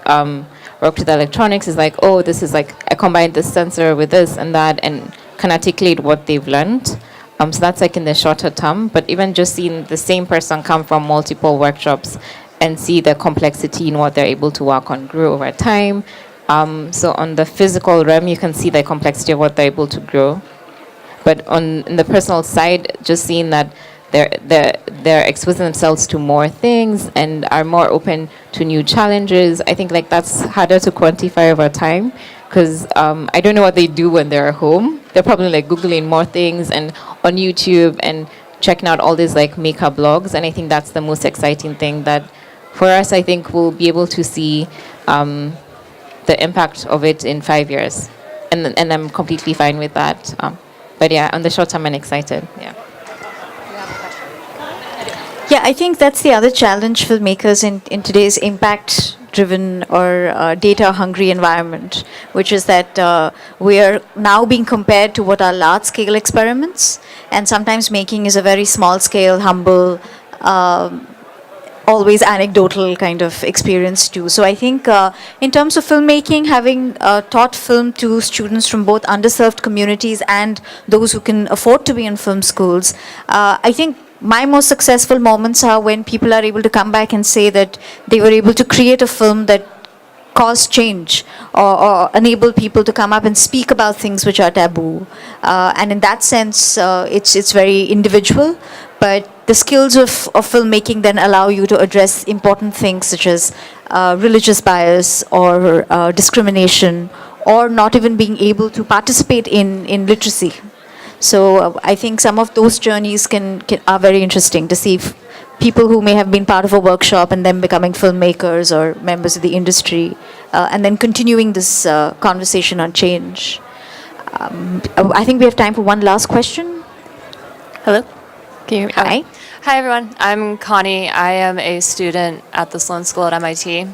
worked with electronics is oh, this is I combined this sensor with this and that, and can articulate what they've learned. So that's in the shorter term. But even just seeing the same person come from multiple workshops and see the complexity in what they're able to work on grew over time. So on the physical realm, you can see the complexity of what they're able to grow. But in the personal side, just seeing that they're exposing themselves to more things and are more open to new challenges. I think that's harder to quantify over time because I don't know what they do when they're home. They're probably Googling more things and on YouTube and checking out all these maker blogs. And I think that's the most exciting thing that for us, I think we'll be able to see the impact of it in 5 years. And I'm completely fine with that. But yeah, on the short term, I'm excited. Yeah. Yeah, I think that's the other challenge filmmakers in today's impact driven or data hungry environment, which is that we are now being compared to what are large scale experiments, and sometimes making is a very small scale, humble, always anecdotal kind of experience too. So I think in terms of filmmaking, having taught film to students from both underserved communities and those who can afford to be in film schools, I think my most successful moments are when people are able to come back and say that they were able to create a film that caused change or enable people to come up and speak about things which are taboo. And in that sense, it's very individual, but the skills of filmmaking then allow you to address important things such as religious bias or discrimination, or not even being able to participate in literacy. So I think some of those journeys are very interesting to see if people who may have been part of a workshop and then becoming filmmakers or members of the industry, and then continuing this conversation on change. I think we have time for one last question. Hello? Can you hear me? Hi. Okay. Hi, everyone. I'm Connie. I am a student at the Sloan School at MIT.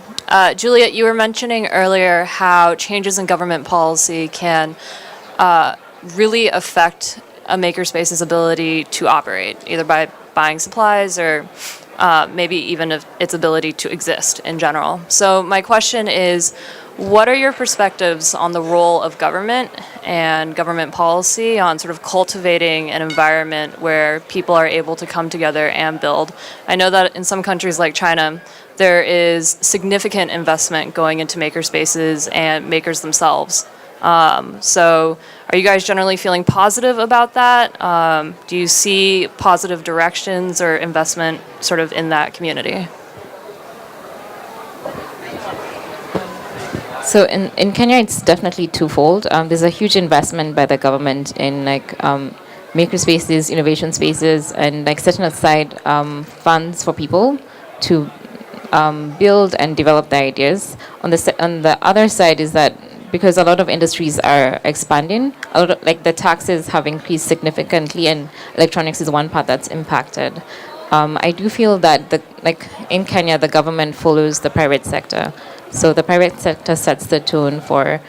Juliet, you were mentioning earlier how changes in government policy can really affect a makerspace's ability to operate, either by buying supplies or maybe even its ability to exist in general. So my question is, what are your perspectives on the role of government and government policy on sort of cultivating an environment where people are able to come together and build? I know that in some countries like China, there is significant investment going into makerspaces and makers themselves. So are you guys generally feeling positive about that? Do you see positive directions or investment sort of in that community? So in Kenya, it's definitely twofold. There's a huge investment by the government in maker spaces, innovation spaces, and setting aside funds for people to build and develop their ideas. On the other side is that because a lot of industries are expanding, the taxes have increased significantly, and electronics is one part that's impacted. I do feel that in Kenya, the government follows the private sector. So the private sector sets the tone for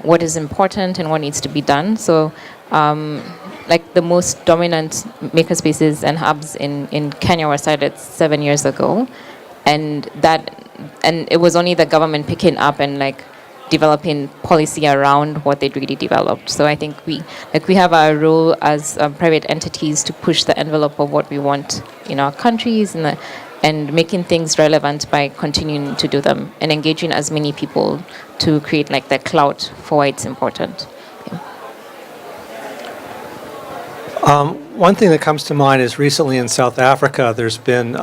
what is important and what needs to be done. So the most dominant makerspaces and hubs in Kenya were started 7 years ago. And it was only the government picking up and developing policy around what they'd really developed. So I think we have our role as private entities to push the envelope of what we want in our countries and making things relevant by continuing to do them and engaging as many people to create the clout for why it's important. One thing that comes to mind is recently in South Africa, there's been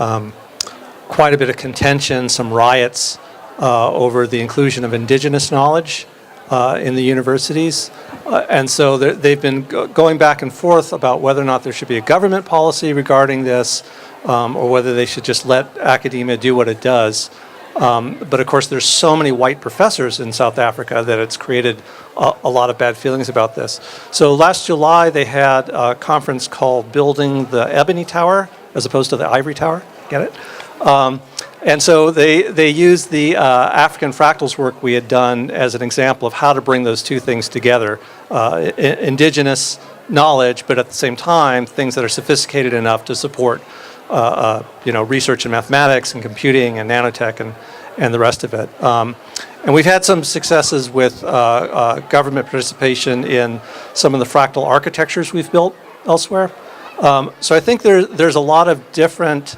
quite a bit of contention, some riots over the inclusion of indigenous knowledge in the universities. And so they've been going back and forth about whether or not there should be a government policy regarding this, or whether they should just let academia do what it does. But of course, there's so many white professors in South Africa that it's created a lot of bad feelings about this. So last July, they had a conference called Building the Ebony Tower, as opposed to the Ivory Tower. Get it? And so they used the African fractals work we had done as an example of how to bring those two things together. Indigenous knowledge, but at the same time, things that are sophisticated enough to support research in mathematics and computing and nanotech and the rest of it. And we've had some successes with government participation in some of the fractal architectures we've built elsewhere. So I think there's a lot of different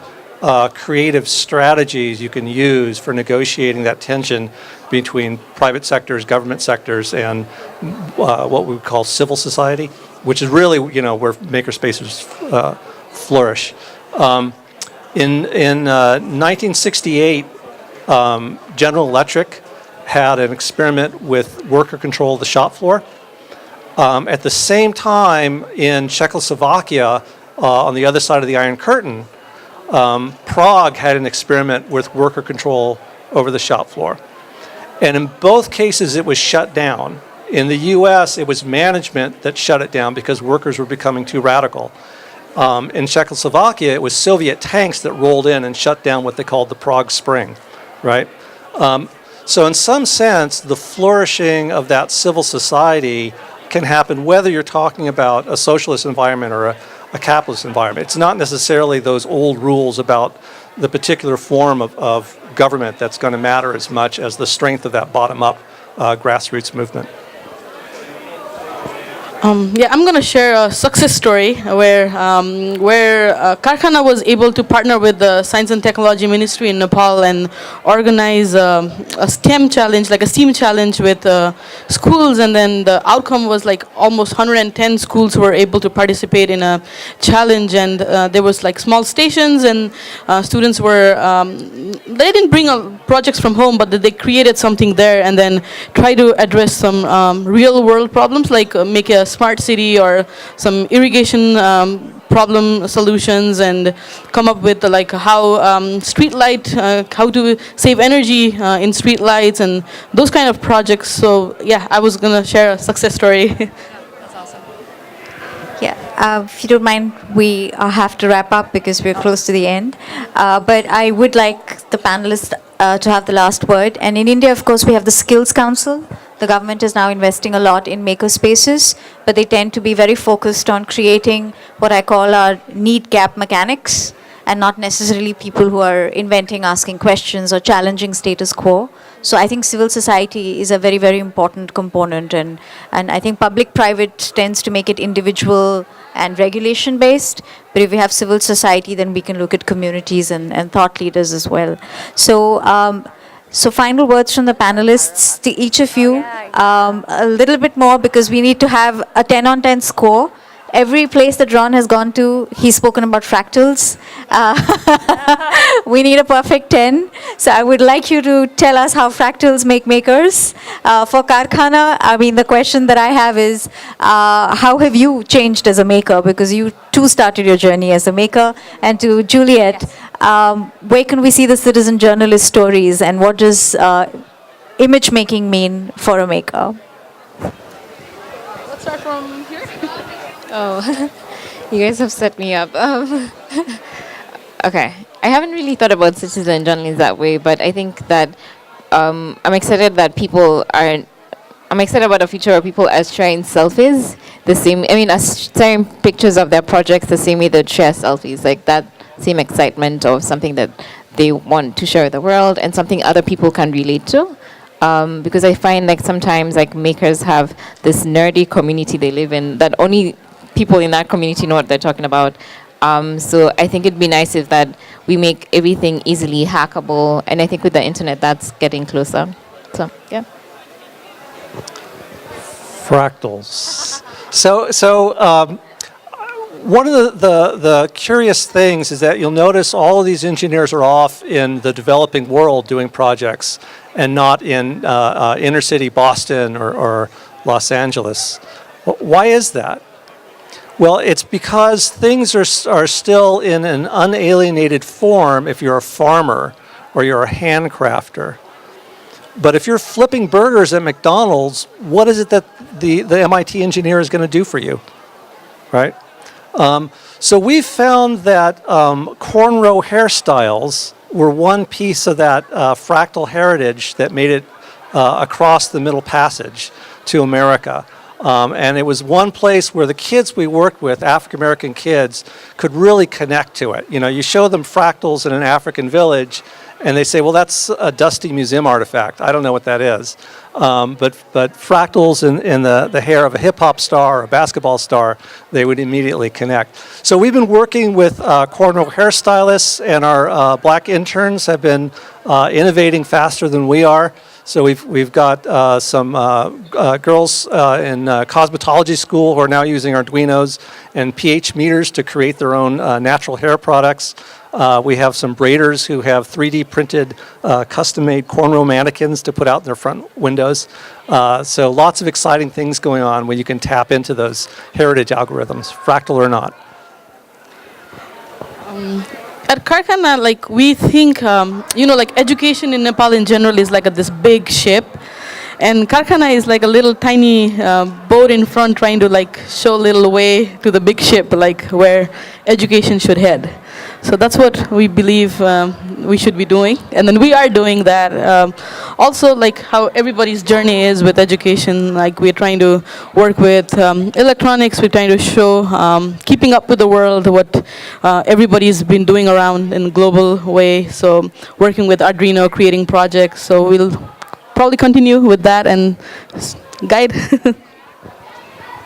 creative strategies you can use for negotiating that tension between private sectors, government sectors, and what we would call civil society, which is really where makerspaces flourish. In 1968, General Electric had an experiment with worker control of the shop floor. At the same time, in Czechoslovakia, on the other side of the Iron Curtain, Prague had an experiment with worker control over the shop floor. And in both cases, it was shut down. In the US, it was management that shut it down because workers were becoming too radical. In Czechoslovakia, it was Soviet tanks that rolled in and shut down what they called the Prague Spring, right? So in some sense, the flourishing of that civil society can happen whether you're talking about a socialist environment or a capitalist environment. It's not necessarily those old rules about the particular form of government that's going to matter as much as the strength of that bottom-up grassroots movement. Yeah, I'm going to share a success story where Karkhana was able to partner with the Science and Technology Ministry in Nepal and organize a STEM challenge, like a STEAM challenge with schools, and then the outcome was like almost 110 schools were able to participate in a challenge, and there was like small stations, and students were, they didn't bring projects from home, but they created something there and then try to address some real world problems, like make a smart city or some irrigation problem solutions, and come up with like how street light, how to save energy in street lights and those kind of projects. So yeah, I was gonna share a success story. That's awesome. Yeah, if you don't mind, we have to wrap up because we're close to the end. But I would like the panelists to have the last word. And in India, of course, we have the Skills Council. The government is now investing a lot in maker spaces, but they tend to be very focused on creating what I call our need gap mechanics, and not necessarily people who are inventing, asking questions, or challenging status quo. So I think civil society is a very, very important component, and I think public-private tends to make it individual and regulation-based, but if we have civil society, then we can look at communities and thought leaders as well. So final words from the panelists to each of you, a little bit more because we need to have a 10 on 10 score. Every place that Ron has gone to, he's spoken about fractals. We need a perfect 10. So I would like you to tell us how fractals make makers. For Karkhana, I mean, the question that I have is, how have you changed as a maker? Because you too started your journey as a maker. And to Juliet, where can we see the citizen journalist stories, and what does image making mean for a maker? Let's start from here. Oh, you guys have set me up. Okay, I haven't really thought about citizen journalism that way, but I think that I'm excited that I'm excited about a future where people are sharing selfies the same. I mean, as sharing pictures of their projects the same way they share selfies, like that same excitement of something that they want to share with the world and something other people can relate to. Because I find like sometimes like makers have this nerdy community they live in that only people in that community know what they're talking about. So I think it'd be nice if that we make everything easily hackable, and I think with the internet that's getting closer. So yeah. Fractals. So one of the curious things is that you'll notice all of these engineers are off in the developing world doing projects and not in inner city Boston or Los Angeles. Why is that? Well, it's because things are still in an unalienated form if you're a farmer or you're a handcrafter. But if you're flipping burgers at McDonald's, what is it that the MIT engineer is going to do for you, right? So we've found that cornrow hairstyles were one piece of that fractal heritage that made it across the Middle Passage to America. And it was one place where the kids we worked with, African-American kids, could really connect to it. You know, you show them fractals in an African village, and they say, well, that's a dusty museum artifact. I don't know what that is. But fractals in the hair of a hip-hop star or a basketball star, they would immediately connect. So we've been working with cornrow hairstylists, and our black interns have been innovating faster than we are. So we've got some girls in cosmetology school who are now using Arduinos and pH meters to create their own natural hair products. We have some braiders who have 3D printed custom-made cornrow mannequins to put out in their front windows. So lots of exciting things going on where you can tap into those heritage algorithms, fractal or not. At Karkhana, like we think, like education in Nepal in general is like this big ship. And Karkhana is like a little tiny boat in front trying to like show a little way to the big ship, like where education should head. So that's what we believe we should be doing. And then we are doing that. Also, like how everybody's journey is with education, like we're trying to work with electronics, we're trying to show keeping up with the world, what everybody's been doing around in a global way. So working with Arduino, creating projects. So we'll probably continue with that and guide.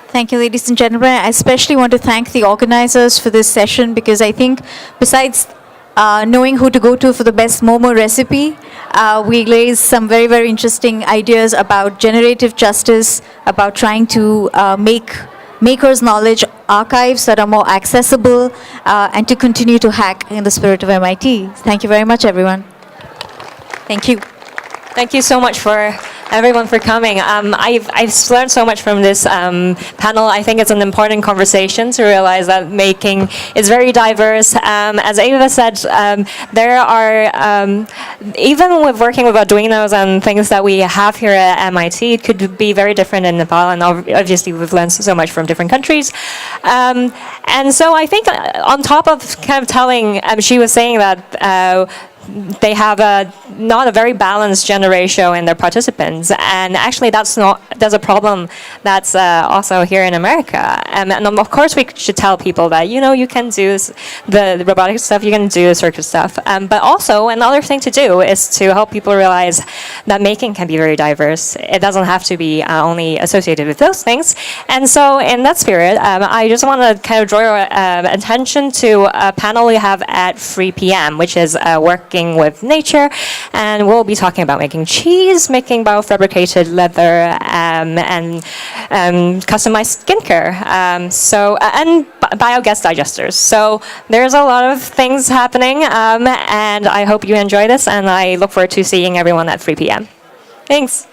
Thank you, ladies and gentlemen. I especially want to thank the organizers for this session, because I think besides knowing who to go to for the best Momo recipe, we raised some very, very interesting ideas about generative justice, about trying to make makers' knowledge archives that are more accessible, and to continue to hack in the spirit of MIT. Thank you very much, everyone. Thank you. Thank you so much for everyone for coming. I've learned so much from this panel. I think it's an important conversation to realize that making is very diverse. As Ava said, there are, even with working with Arduinos and things that we have here at MIT, it could be very different in Nepal, and obviously we've learned so much from different countries. And so I think on top of kind of telling, she was saying that they have not a very balanced gender ratio in their participants, and actually there's a problem that's also here in America. And of course we should tell people that you can do the robotic stuff, you can do the circuit stuff, but also another thing to do is to help people realize that making can be very diverse. It doesn't have to be only associated with those things. And so in that spirit, I just want to kind of draw your attention to a panel we have at 3 p.m., which is working with nature, and we'll be talking about making cheese, making biofabricated leather, and customized skincare, and biogas digesters. So there's a lot of things happening, and I hope you enjoy this, and I look forward to seeing everyone at 3 p.m. Thanks.